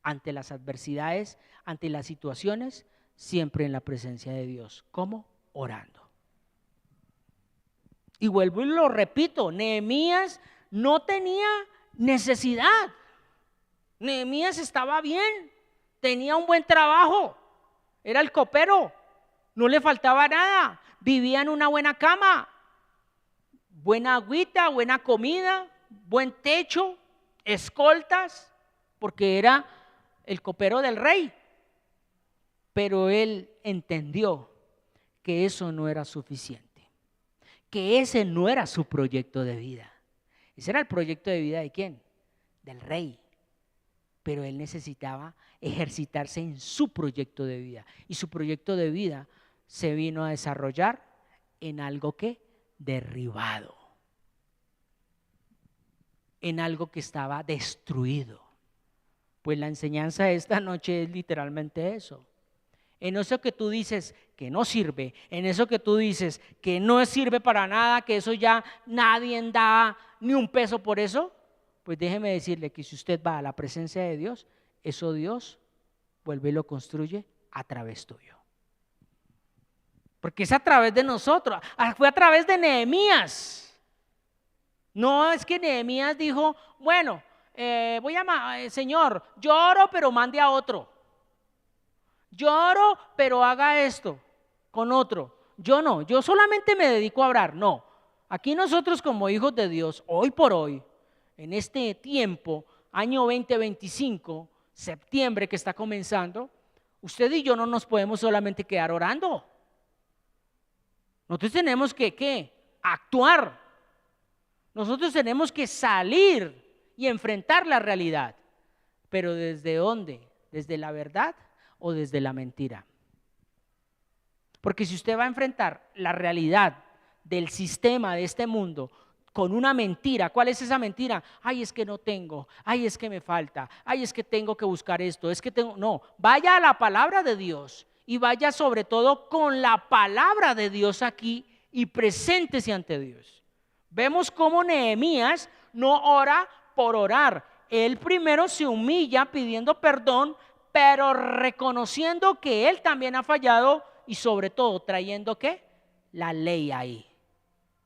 ante las adversidades, ante las situaciones, siempre en la presencia de Dios. ¿Cómo? Orando. Y vuelvo y lo repito, Nehemías no tenía necesidad. Nehemías estaba bien, tenía un buen trabajo, era el copero, no le faltaba nada, vivía en una buena cama, buena agüita, buena comida, buen techo, escoltas, porque era el copero del rey. Pero él entendió que eso no era suficiente, que ese no era su proyecto de vida. Ese era el proyecto de vida ¿de quién? Del rey. Pero él necesitaba ejercitarse en su proyecto de vida. Y su proyecto de vida se vino a desarrollar en algo que derribado, en algo que estaba destruido. Pues la enseñanza de esta noche es literalmente eso. En eso que tú dices que no sirve, en eso que tú dices que no sirve para nada, que eso ya nadie da ni un peso por eso, pues déjeme decirle que si usted va a la presencia de Dios, eso Dios vuelve y lo construye a través tuyo. Porque es a través de nosotros, fue a través de Nehemías. No es que Nehemías dijo: bueno, Señor, lloro pero mande a otro. Lloro pero haga esto con otro. Yo no, yo solamente me dedico a orar. No, aquí nosotros como hijos de Dios, hoy por hoy, en este tiempo, año 2025, septiembre que está comenzando, usted y yo no nos podemos solamente quedar orando. Nosotros tenemos que actuar. Nosotros tenemos que salir y enfrentar la realidad. Pero ¿desde dónde? ¿Desde la verdad o desde la mentira? Porque si usted va a enfrentar la realidad del sistema de este mundo con una mentira, ¿cuál es esa mentira? Ay, es que no tengo, ay, es que me falta, ay, es que tengo que buscar esto, es que tengo. No, vaya a la palabra de Dios y vaya sobre todo con la palabra de Dios aquí y preséntese ante Dios. Vemos cómo Nehemías no ora por orar. Él primero se humilla pidiendo perdón, pero reconociendo que él también ha fallado y sobre todo trayendo ¿qué? La ley ahí.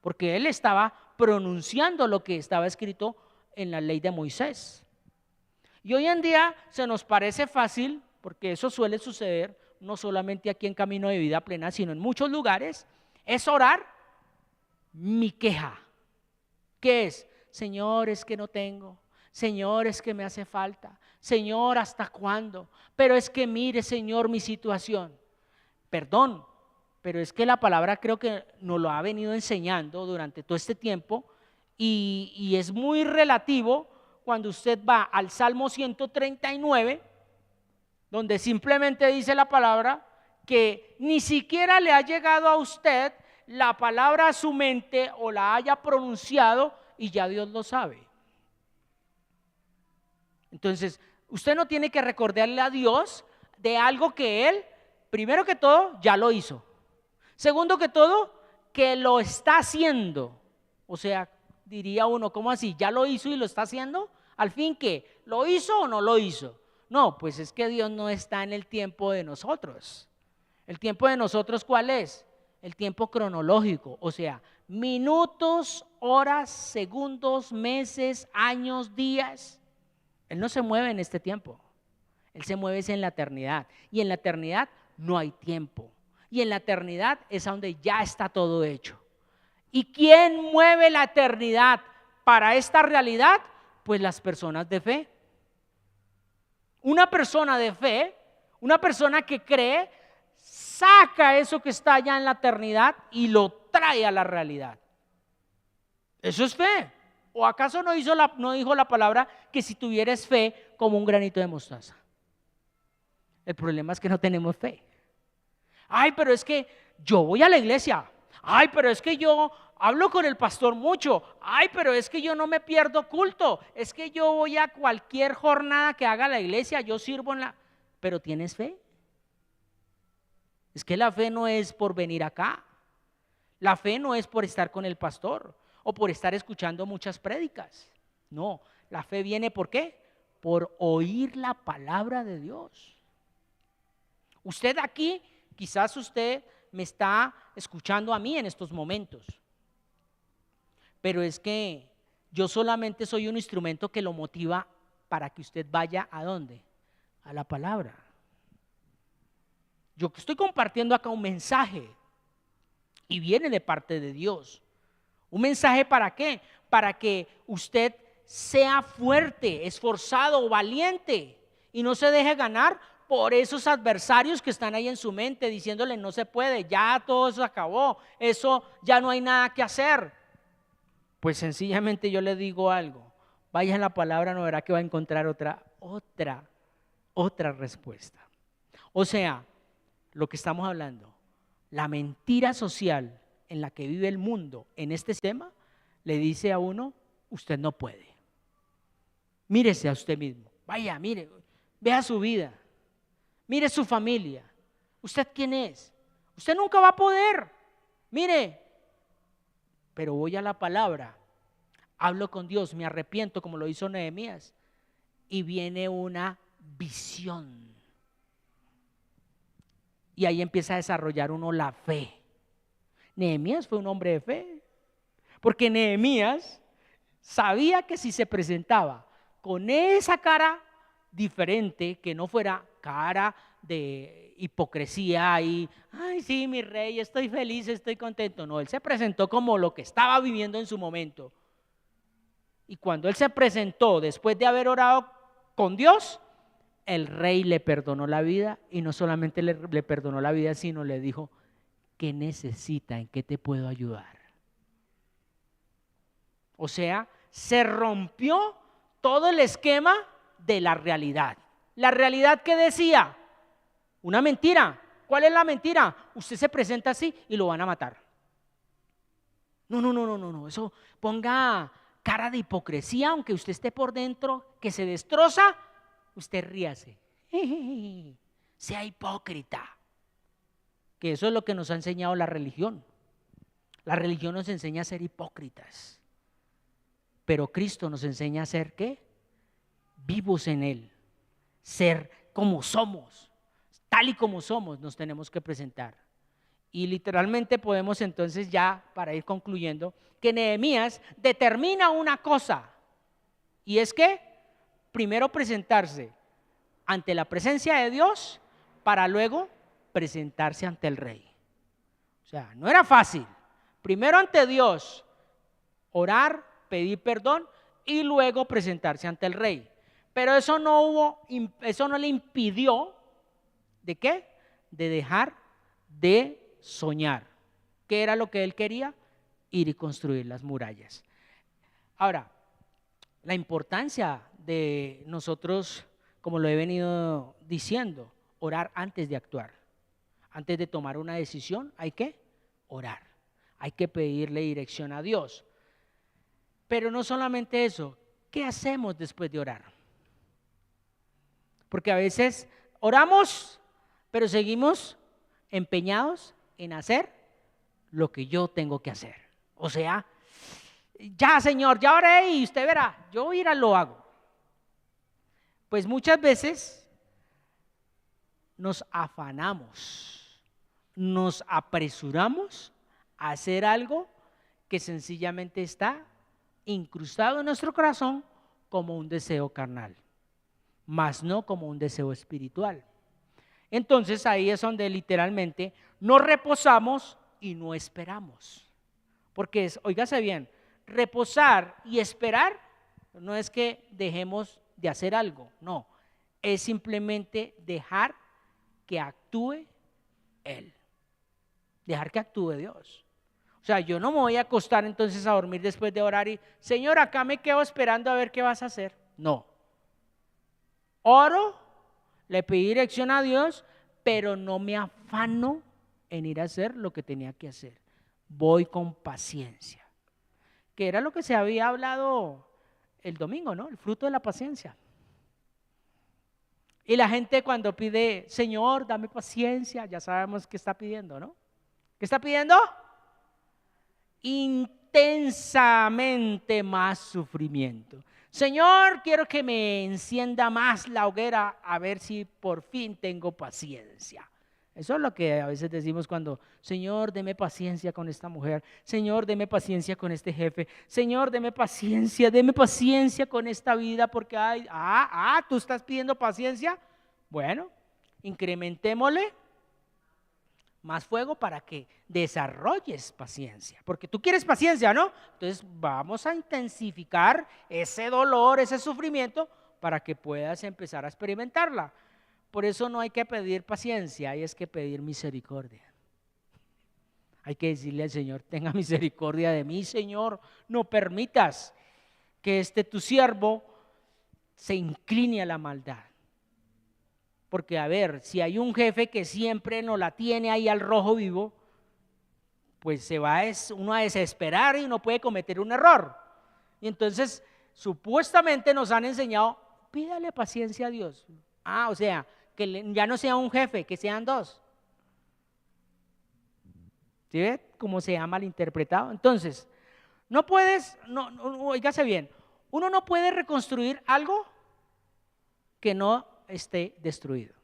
Porque él estaba pronunciando lo que estaba escrito en la ley de Moisés. Y hoy en día se nos parece fácil, porque eso suele suceder no solamente aquí en Camino de Vida Plena, sino en muchos lugares, es orar mi queja. ¿Qué es? Señor, es que no tengo. Señor, es que me hace falta. Señor, ¿hasta cuándo? Pero es que mire, Señor, mi situación. Perdón, pero es que la palabra creo que nos lo ha venido enseñando durante todo este tiempo y es muy relativo cuando usted va al Salmo 139, donde simplemente dice la palabra que ni siquiera le ha llegado a usted la palabra a su mente o la haya pronunciado y ya Dios lo sabe. Entonces, usted no tiene que recordarle a Dios de algo que Él, primero que todo, ya lo hizo. Segundo que todo, que lo está haciendo. O sea, diría uno, ¿cómo así? ¿Ya lo hizo y lo está haciendo? Al fin, ¿qué? ¿Lo hizo o no lo hizo? No, pues es que Dios no está en el tiempo de nosotros. ¿El tiempo de nosotros cuál es? El tiempo cronológico, o sea, minutos, horas, segundos, meses, años, días. Él no se mueve en este tiempo. Él se mueve en la eternidad. Y en la eternidad no hay tiempo. Y en la eternidad es donde ya está todo hecho. ¿Y quién mueve la eternidad para esta realidad? Pues las personas de fe. Una persona de fe, una persona que cree, saca eso que está allá en la eternidad y lo trae a la realidad. Eso es fe. ¿O acaso no dijo la palabra que si tuvieras fe como un granito de mostaza? El problema es que no tenemos fe. Ay, pero es que yo voy a la iglesia. Ay, pero es que yo hablo con el pastor mucho. Ay, pero es que yo no me pierdo culto. Es que yo voy a cualquier jornada que haga la iglesia, yo sirvo en la... ¿Pero tienes fe? Es que la fe no es por venir acá. La fe no es por estar con el pastor o por estar escuchando muchas prédicas. No, la fe viene ¿por qué? Por oír la palabra de Dios. Usted aquí, quizás usted me está escuchando a mí en estos momentos, pero es que yo solamente soy un instrumento que lo motiva para que usted vaya ¿a dónde? A la palabra. Yo estoy compartiendo acá un mensaje y viene de parte de Dios. ¿Un mensaje para qué? Para que usted sea fuerte, esforzado, valiente y no se deje ganar por esos adversarios que están ahí en su mente diciéndole no se puede, ya todo eso acabó, eso ya no hay nada que hacer. Pues sencillamente yo le digo algo, vaya a la palabra, no verá que va a encontrar otra respuesta. O sea, lo que estamos hablando, la mentira social en la que vive el mundo en este sistema le dice a uno, usted no puede. Mírese a usted mismo, vaya, mire, vea su vida. Mire su familia. ¿Usted quién es? Usted nunca va a poder. Mire, pero voy a la palabra, hablo con Dios, me arrepiento como lo hizo Nehemías y viene una visión. Y ahí empieza a desarrollar uno la fe. Nehemías fue un hombre de fe, porque Nehemías sabía que si se presentaba con esa cara diferente, que no fuera cara de hipocresía y ay sí mi rey, estoy feliz, estoy contento. No, él se presentó como lo que estaba viviendo en su momento. Y cuando él se presentó después de haber orado con Dios, el rey le perdonó la vida y no solamente le perdonó la vida, sino le dijo, ¿qué necesita? ¿En qué te puedo ayudar? O sea, se rompió todo el esquema de la realidad. La realidad que decía, una mentira. ¿Cuál es la mentira? Usted se presenta así y lo van a matar. No, eso ponga cara de hipocresía, aunque usted esté por dentro, que se destroza, usted ríase. Sea hipócrita. Que eso es lo que nos ha enseñado la religión. La religión nos enseña a ser hipócritas. Pero Cristo nos enseña a ser ¿qué? Vivos en Él. Ser como somos. Tal y como somos nos tenemos que presentar. Y literalmente podemos entonces ya, para ir concluyendo, que Nehemías determina una cosa. Y es que primero presentarse ante la presencia de Dios para luego presentarse ante el rey. O sea, no era fácil. Primero ante Dios, orar, pedir perdón y luego presentarse ante el rey. Pero eso no le impidió, ¿de qué? De dejar de soñar. ¿Qué era lo que él quería? Ir y construir las murallas. Ahora, la importancia de nosotros, como lo he venido diciendo, orar antes de actuar. Antes de tomar una decisión hay que orar, hay que pedirle dirección a Dios. Pero no solamente eso, ¿qué hacemos después de orar? Porque a veces oramos, pero seguimos empeñados en hacer lo que yo tengo que hacer. O sea, ya Señor, ya oré y usted verá, yo irá lo hago. Pues muchas veces nos afanamos, nos apresuramos a hacer algo que sencillamente está incrustado en nuestro corazón como un deseo carnal, mas no como un deseo espiritual. Entonces ahí es donde literalmente no reposamos y no esperamos. Porque óigase bien, reposar y esperar no es que dejemos de hacer algo, no, es simplemente dejar que actúe Él, dejar que actúe Dios. O sea, yo no me voy a acostar entonces a dormir después de orar y, Señor, acá me quedo esperando a ver qué vas a hacer. No. Oro, le pedí dirección a Dios, pero no me afano en ir a hacer lo que tenía que hacer. Voy con paciencia. Que era lo que se había hablado el domingo, ¿no? El fruto de la paciencia. Y la gente cuando pide, Señor, dame paciencia, ya sabemos qué está pidiendo, ¿no? ¿Qué está pidiendo? Intensamente más sufrimiento. Señor, quiero que me encienda más la hoguera a ver si por fin tengo paciencia. Eso es lo que a veces decimos cuando, Señor, deme paciencia con esta mujer, Señor, deme paciencia con este jefe, Señor, deme paciencia con esta vida porque tú estás pidiendo paciencia. Bueno, incrementémosle más fuego para que desarrolles paciencia, porque tú quieres paciencia, ¿no? Entonces vamos a intensificar ese dolor, ese sufrimiento para que puedas empezar a experimentarla. Por eso no hay que pedir paciencia, hay que pedir misericordia. Hay que decirle al Señor, tenga misericordia de mí, Señor, no permitas que tu siervo se incline a la maldad. Porque a ver, si hay un jefe que siempre nos la tiene ahí al rojo vivo, pues se va uno a desesperar y uno puede cometer un error. Y entonces, supuestamente nos han enseñado, pídale paciencia a Dios. O sea, que ya no sea un jefe, que sean dos. ¿Sí ve cómo se ha malinterpretado? Entonces, no puedes, oígase bien, uno no puede reconstruir algo que no esté destruido.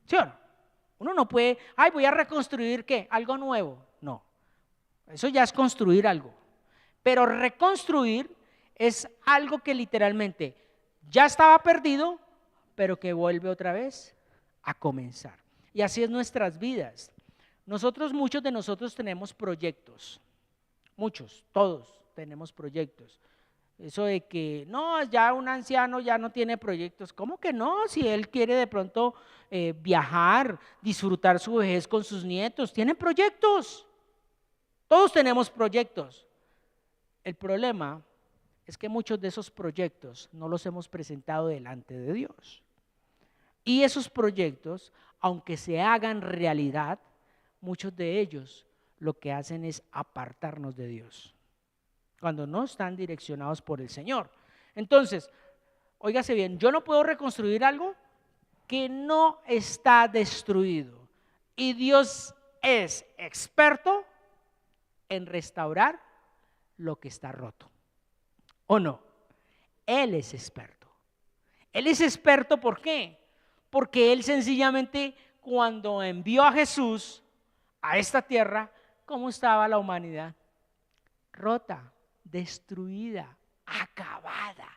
¿Sí o no? Uno no puede, voy a reconstruir ¿qué? Algo nuevo. No, eso ya es construir algo. Pero reconstruir es algo que literalmente ya estaba perdido, pero que vuelve otra vez a comenzar. Y así es nuestras vidas. Muchos de nosotros tenemos proyectos. Muchos, todos tenemos proyectos. Eso de que no, ya un anciano ya no tiene proyectos. ¿Cómo que no? Si él quiere de pronto viajar, disfrutar su vejez con sus nietos, tiene proyectos. Todos tenemos proyectos. El problema es que muchos de esos proyectos no los hemos presentado delante de Dios. Y esos proyectos, aunque se hagan realidad, muchos de ellos lo que hacen es apartarnos de Dios, cuando no están direccionados por el Señor. Entonces, óigase bien, yo no puedo reconstruir algo que no está destruido. Y Dios es experto en restaurar lo que está roto. ¿O no? Él es experto. Él es experto, ¿por qué? Porque Él sencillamente cuando envió a Jesús a esta tierra, ¿cómo estaba la humanidad? Rota, destruida, acabada.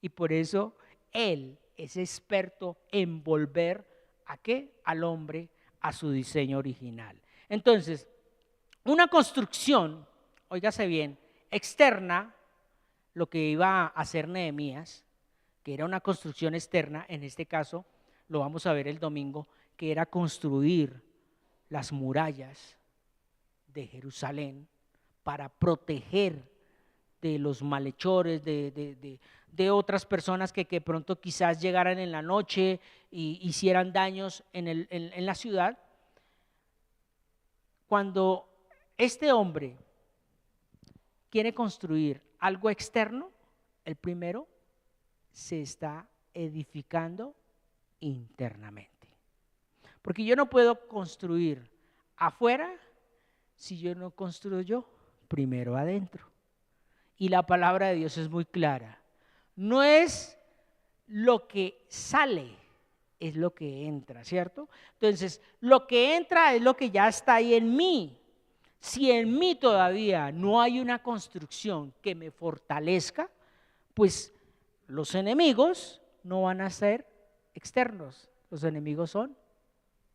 Y por eso Él es experto en volver ¿a qué? Al hombre a su diseño original. Entonces, una construcción, óigase bien, externa, lo que iba a hacer Nehemías, que era una construcción externa, en este caso lo vamos a ver el domingo, que era construir las murallas de Jerusalén para proteger de los malhechores, de otras personas que pronto quizás llegaran en la noche y hicieran daños en la ciudad. Cuando este hombre quiere construir algo externo, el primero se está edificando internamente. Porque yo no puedo construir afuera si yo no construyo primero adentro. Y la palabra de Dios es muy clara. No es lo que sale, es lo que entra, ¿cierto? Entonces, lo que entra es lo que ya está ahí en mí. Si en mí todavía no hay una construcción que me fortalezca, pues los enemigos no van a ser externos, los enemigos son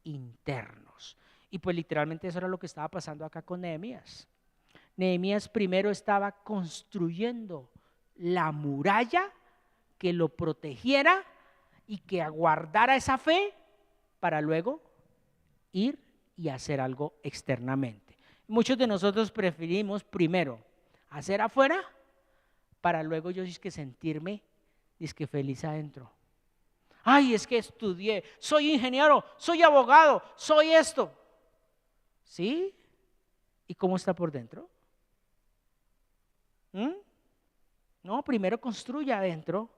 internos. Y pues literalmente eso era lo que estaba pasando acá con Nehemías. Nehemías primero estaba construyendo la muralla que lo protegiera y que aguardara esa fe para luego ir y hacer algo externamente. Muchos de nosotros preferimos primero hacer afuera para luego yo es que sentirme feliz adentro. Ay, es que estudié, soy ingeniero, soy abogado, soy esto. ¿Sí? ¿Y cómo está por dentro? No, primero construya adentro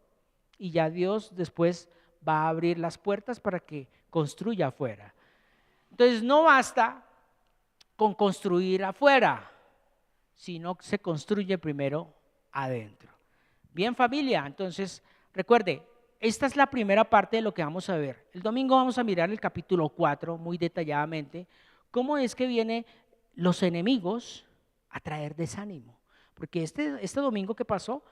y ya Dios después va a abrir las puertas para que construya afuera. Entonces no basta con construir afuera, sino que se construye primero adentro. Bien, familia, entonces recuerde, esta es la primera parte de lo que vamos a ver. El domingo vamos a mirar el capítulo 4 muy detalladamente, cómo es que vienen los enemigos a traer desánimo. Porque este domingo que pasó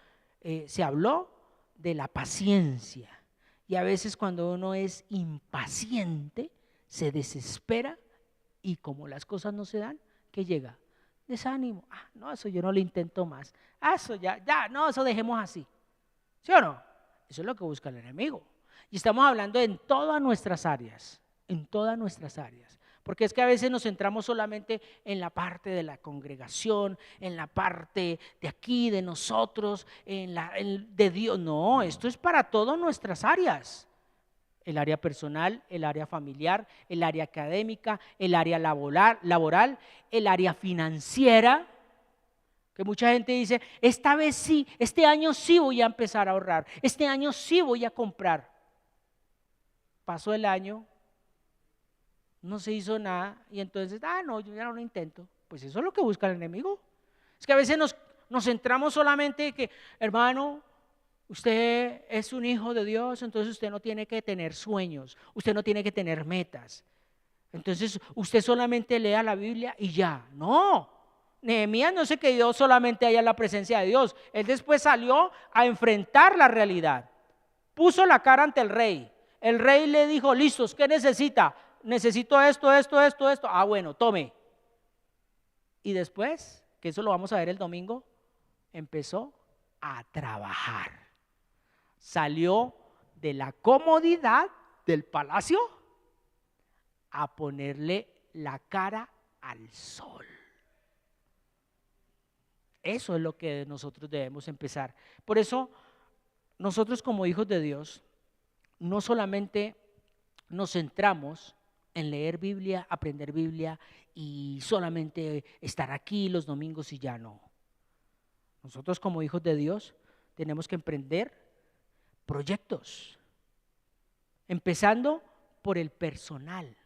se habló de la paciencia. Y a veces cuando uno es impaciente, se desespera y como las cosas no se dan, ¿qué llega? Desánimo. No, eso yo no lo intento más. Eso ya, no, eso dejemos así. ¿Sí o no? Eso es lo que busca el enemigo. Y estamos hablando en todas nuestras áreas, en todas nuestras áreas. Porque es que a veces nos centramos solamente en la parte de la congregación, en la parte de aquí, de nosotros, de Dios. No, esto es para todas nuestras áreas. El área personal, el área familiar, el área académica, el área laboral, el área financiera. Que mucha gente dice, esta vez sí, este año sí voy a empezar a ahorrar, este año sí voy a comprar. Pasó el año, no se hizo nada y entonces, no, yo ya no lo intento. Pues eso es lo que busca el enemigo. Es que a veces nos centramos solamente en que, hermano, usted es un hijo de Dios, entonces usted no tiene que tener sueños, usted no tiene que tener metas. Entonces usted solamente lea la Biblia y ya. No, Nehemías no se quedó solamente allá en la presencia de Dios. Él después salió a enfrentar la realidad. Puso la cara ante el rey. El rey le dijo, listos, ¿qué necesita? Necesito esto. Bueno, tome. Y después, que eso lo vamos a ver el domingo, empezó a trabajar. Salió de la comodidad del palacio a ponerle la cara al sol. Eso es lo que nosotros debemos empezar. Por eso, nosotros como hijos de Dios, no solamente nos centramos en leer Biblia, aprender Biblia y solamente estar aquí los domingos y ya no. Nosotros como hijos de Dios tenemos que emprender proyectos, empezando por el personal.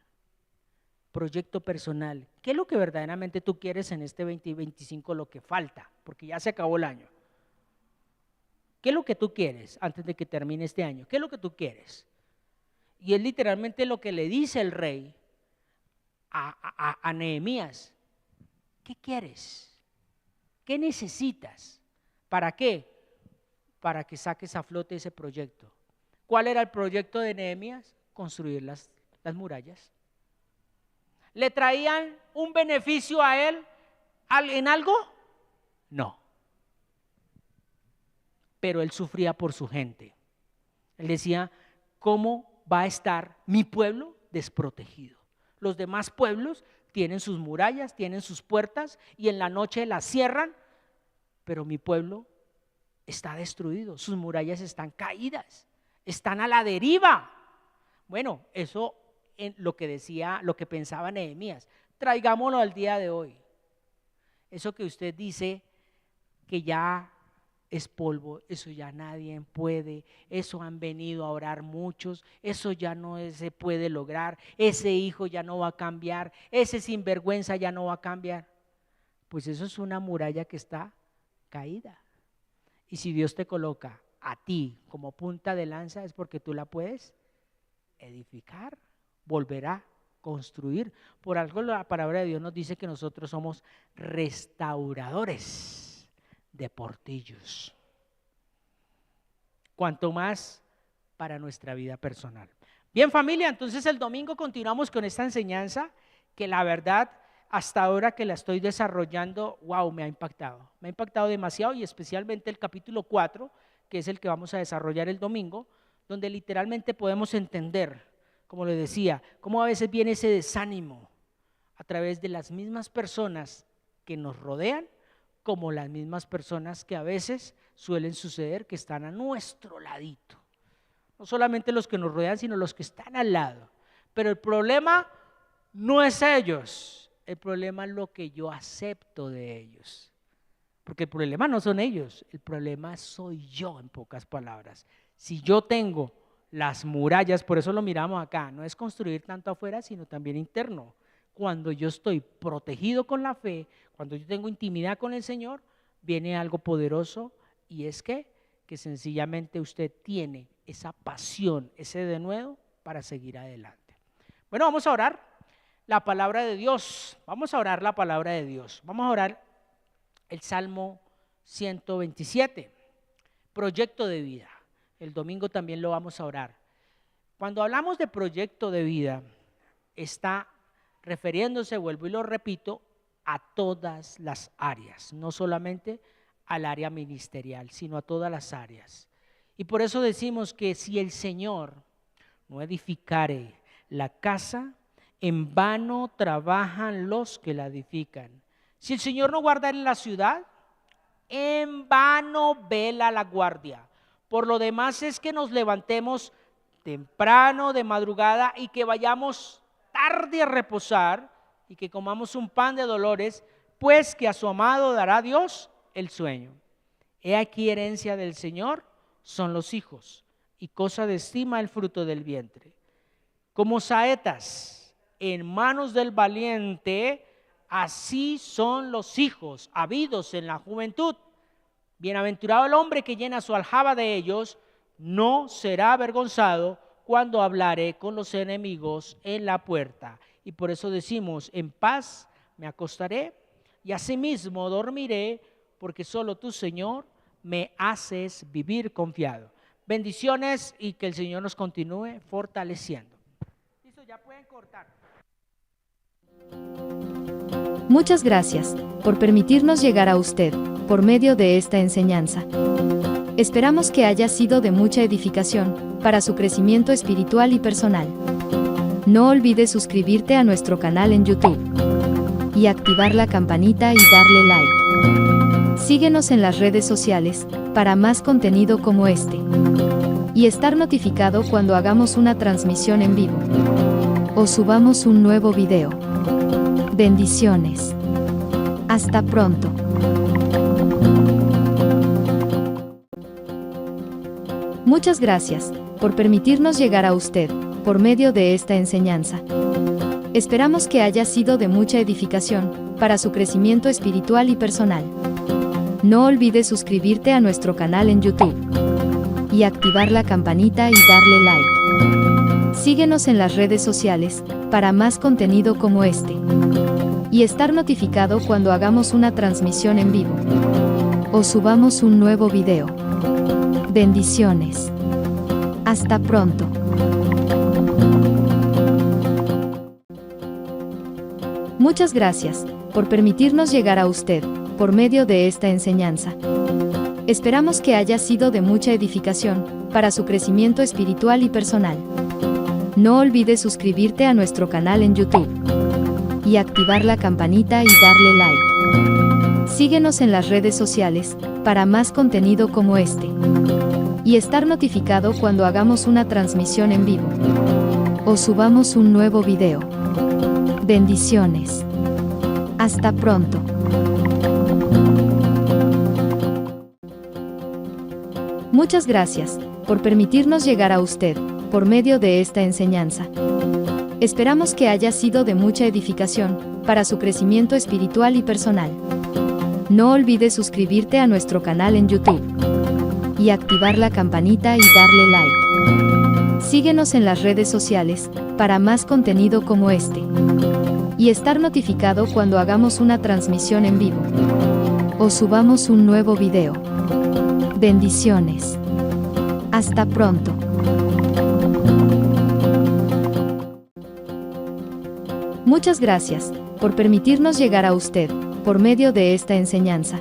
Proyecto personal. ¿Qué es lo que verdaderamente tú quieres en este 2025, lo que falta? Porque ya se acabó el año. ¿Qué es lo que tú quieres antes de que termine este año? ¿Qué es lo que tú quieres? Y es literalmente lo que le dice el rey a Nehemías. ¿Qué quieres? ¿Qué necesitas? ¿Para qué? Para que saques a flote ese proyecto. ¿Cuál era el proyecto de Nehemías? Construir las murallas. ¿Le traían un beneficio a él en algo? No. Pero él sufría por su gente. Él decía, ¿cómo va a estar mi pueblo desprotegido? Los demás pueblos tienen sus murallas, tienen sus puertas y en la noche las cierran, pero mi pueblo está destruido, sus murallas están caídas, están a la deriva. Bueno, eso es lo que pensaba Nehemías. Traigámoslo al día de hoy. Eso que usted dice que ya es polvo, eso ya nadie puede, eso han venido a orar muchos, eso ya no se puede lograr, ese hijo ya no va a cambiar, ese sinvergüenza ya no va a cambiar. Pues eso es una muralla que está caída. Y si Dios te coloca a ti como punta de lanza es porque tú la puedes edificar, volver a construir. Por algo la palabra de Dios nos dice que nosotros somos restauradores de portillos. Cuanto más para nuestra vida personal. Bien, familia, entonces el domingo continuamos con esta enseñanza que la verdad hasta ahora que la estoy desarrollando, wow, me ha impactado demasiado, y especialmente el capítulo 4, que es el que vamos a desarrollar el domingo, donde literalmente podemos entender, como le decía, cómo a veces viene ese desánimo a través de las mismas personas que nos rodean, como las mismas personas que a veces suelen suceder que están a nuestro ladito. No solamente los que nos rodean, sino los que están al lado. Pero el problema no es ellos. El problema es lo que yo acepto de ellos, porque el problema no son ellos, el problema soy yo, en pocas palabras. Si yo tengo las murallas, por eso lo miramos acá, no es construir tanto afuera, sino también interno. Cuando yo estoy protegido con la fe, cuando yo tengo intimidad con el Señor, viene algo poderoso, y es que sencillamente usted tiene esa pasión, ese denuedo para seguir adelante. Bueno, vamos a orar la palabra de Dios. Vamos a orar la palabra de Dios. Vamos a orar el Salmo 127, proyecto de vida. El domingo también lo vamos a orar. Cuando hablamos de proyecto de vida, está refiriéndose, vuelvo y lo repito, a todas las áreas, no solamente al área ministerial, sino a todas las áreas. Y por eso decimos que si el Señor no edificare la casa, en vano trabajan los que la edifican. Si el Señor no guardare la ciudad, en vano vela la guardia. Por lo demás es que nos levantemos temprano de madrugada y que vayamos tarde a reposar y que comamos un pan de dolores, pues que a su amado dará Dios el sueño. He aquí herencia del Señor son los hijos, y cosa de estima el fruto del vientre. Como saetas en manos del valiente, así son los hijos habidos en la juventud. Bienaventurado el hombre que llena su aljaba de ellos, no será avergonzado cuando hablare con los enemigos en la puerta. Y por eso decimos, en paz me acostaré y asimismo dormiré, porque solo tú, Señor, me haces vivir confiado. Bendiciones y que el Señor nos continúe fortaleciendo. Listo, ya pueden cortar. Muchas gracias por permitirnos llegar a usted por medio de esta enseñanza. Esperamos que haya sido de mucha edificación para su crecimiento espiritual y personal. No olvides suscribirte a nuestro canal en YouTube y activar la campanita y darle like. Síguenos en las redes sociales para más contenido como este y estar notificado cuando hagamos una transmisión en vivo o subamos un nuevo video. Bendiciones. Hasta pronto. Muchas gracias por permitirnos llegar a usted por medio de esta enseñanza. Esperamos que haya sido de mucha edificación para su crecimiento espiritual y personal. No olvides suscribirte a nuestro canal en YouTube y activar la campanita y darle like. Síguenos en las redes sociales para más contenido como este y estar notificado cuando hagamos una transmisión en vivo o subamos un nuevo video. Bendiciones. Hasta pronto. Muchas gracias por permitirnos llegar a usted por medio de esta enseñanza. Esperamos que haya sido de mucha edificación para su crecimiento espiritual y personal. No olvides suscribirte a nuestro canal en YouTube y activar la campanita y darle like. Síguenos en las redes sociales para más contenido como este y estar notificado cuando hagamos una transmisión en vivo o subamos un nuevo video. Bendiciones. Hasta pronto. Muchas gracias por permitirnos llegar a usted por medio de esta enseñanza. Esperamos que haya sido de mucha edificación para su crecimiento espiritual y personal. No olvides suscribirte a nuestro canal en YouTube y activar la campanita y darle like. Síguenos en las redes sociales para más contenido como este y estar notificado cuando hagamos una transmisión en vivo o subamos un nuevo video. Bendiciones. Hasta pronto. Muchas gracias por permitirnos llegar a usted por medio de esta enseñanza.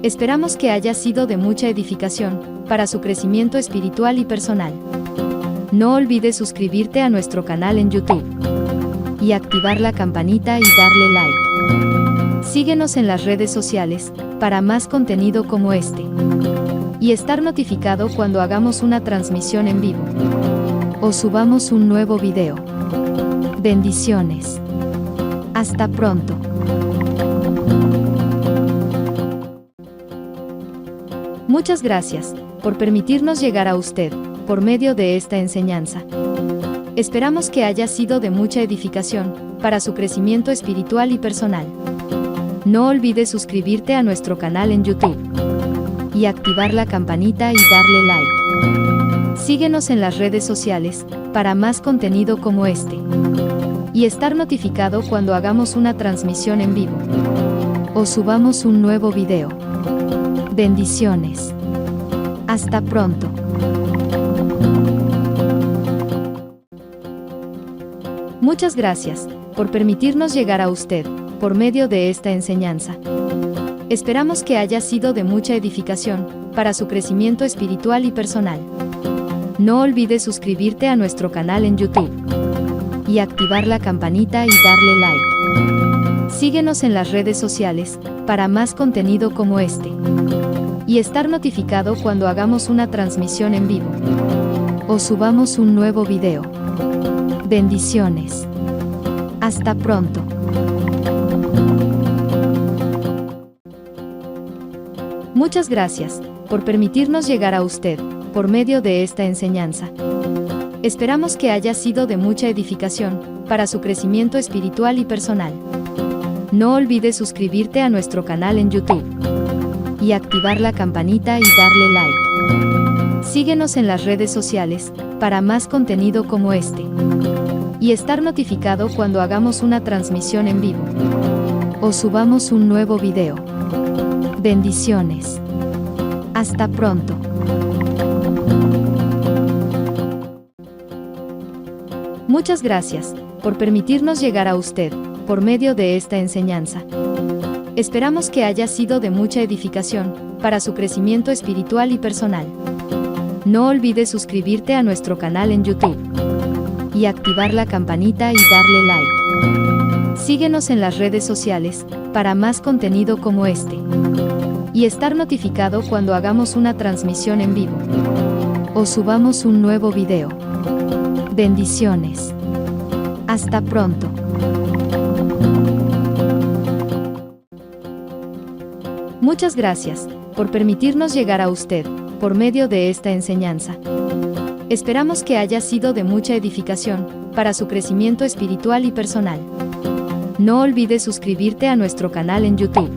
Esperamos que haya sido de mucha edificación para su crecimiento espiritual y personal. No olvides suscribirte a nuestro canal en YouTube y activar la campanita y darle like. Síguenos en las redes sociales para más contenido como este y estar notificado cuando hagamos una transmisión en vivo o subamos un nuevo video. Bendiciones. Hasta pronto. Muchas gracias por permitirnos llegar a usted por medio de esta enseñanza. Esperamos que haya sido de mucha edificación para su crecimiento espiritual y personal. No olvides suscribirte a nuestro canal en YouTube y activar la campanita y darle like. Síguenos en las redes sociales para más contenido como este y estar notificado cuando hagamos una transmisión en vivo o subamos un nuevo video. Bendiciones. Hasta pronto. Muchas gracias por permitirnos llegar a usted por medio de esta enseñanza. Esperamos que haya sido de mucha edificación para su crecimiento espiritual y personal. No olvides suscribirte a nuestro canal en YouTube y activar la campanita y darle like. Síguenos en las redes sociales para más contenido como este y estar notificado cuando hagamos una transmisión en vivo o subamos un nuevo video. Bendiciones. Hasta pronto. Muchas gracias por permitirnos llegar a usted por medio de esta enseñanza. Esperamos que haya sido de mucha edificación para su crecimiento espiritual y personal. No olvides suscribirte a nuestro canal en YouTube y activar la campanita y darle like. Síguenos en las redes sociales para más contenido como este y estar notificado cuando hagamos una transmisión en vivo o subamos un nuevo video. Bendiciones. Hasta pronto. Muchas gracias por permitirnos llegar a usted por medio de esta enseñanza. Esperamos que haya sido de mucha edificación para su crecimiento espiritual y personal. No olvides suscribirte a nuestro canal en YouTube y activar la campanita y darle like. Síguenos en las redes sociales para más contenido como este y estar notificado cuando hagamos una transmisión en vivo o subamos un nuevo video. Bendiciones. Hasta pronto. Muchas gracias por permitirnos llegar a usted por medio de esta enseñanza. Esperamos que haya sido de mucha edificación para su crecimiento espiritual y personal. No olvides suscribirte a nuestro canal en YouTube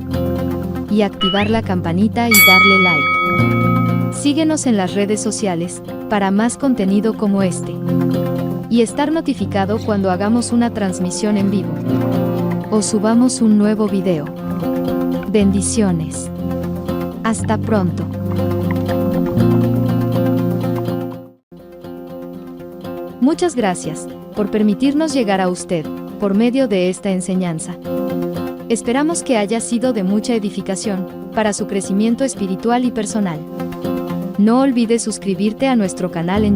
y activar la campanita y darle like. Síguenos en las redes sociales para más contenido como este y estar notificado cuando hagamos una transmisión en vivo o subamos un nuevo video. Bendiciones. Hasta pronto. Muchas gracias por permitirnos llegar a usted por medio de esta enseñanza. Esperamos que haya sido de mucha edificación para su crecimiento espiritual y personal. No olvides suscribirte a nuestro canal en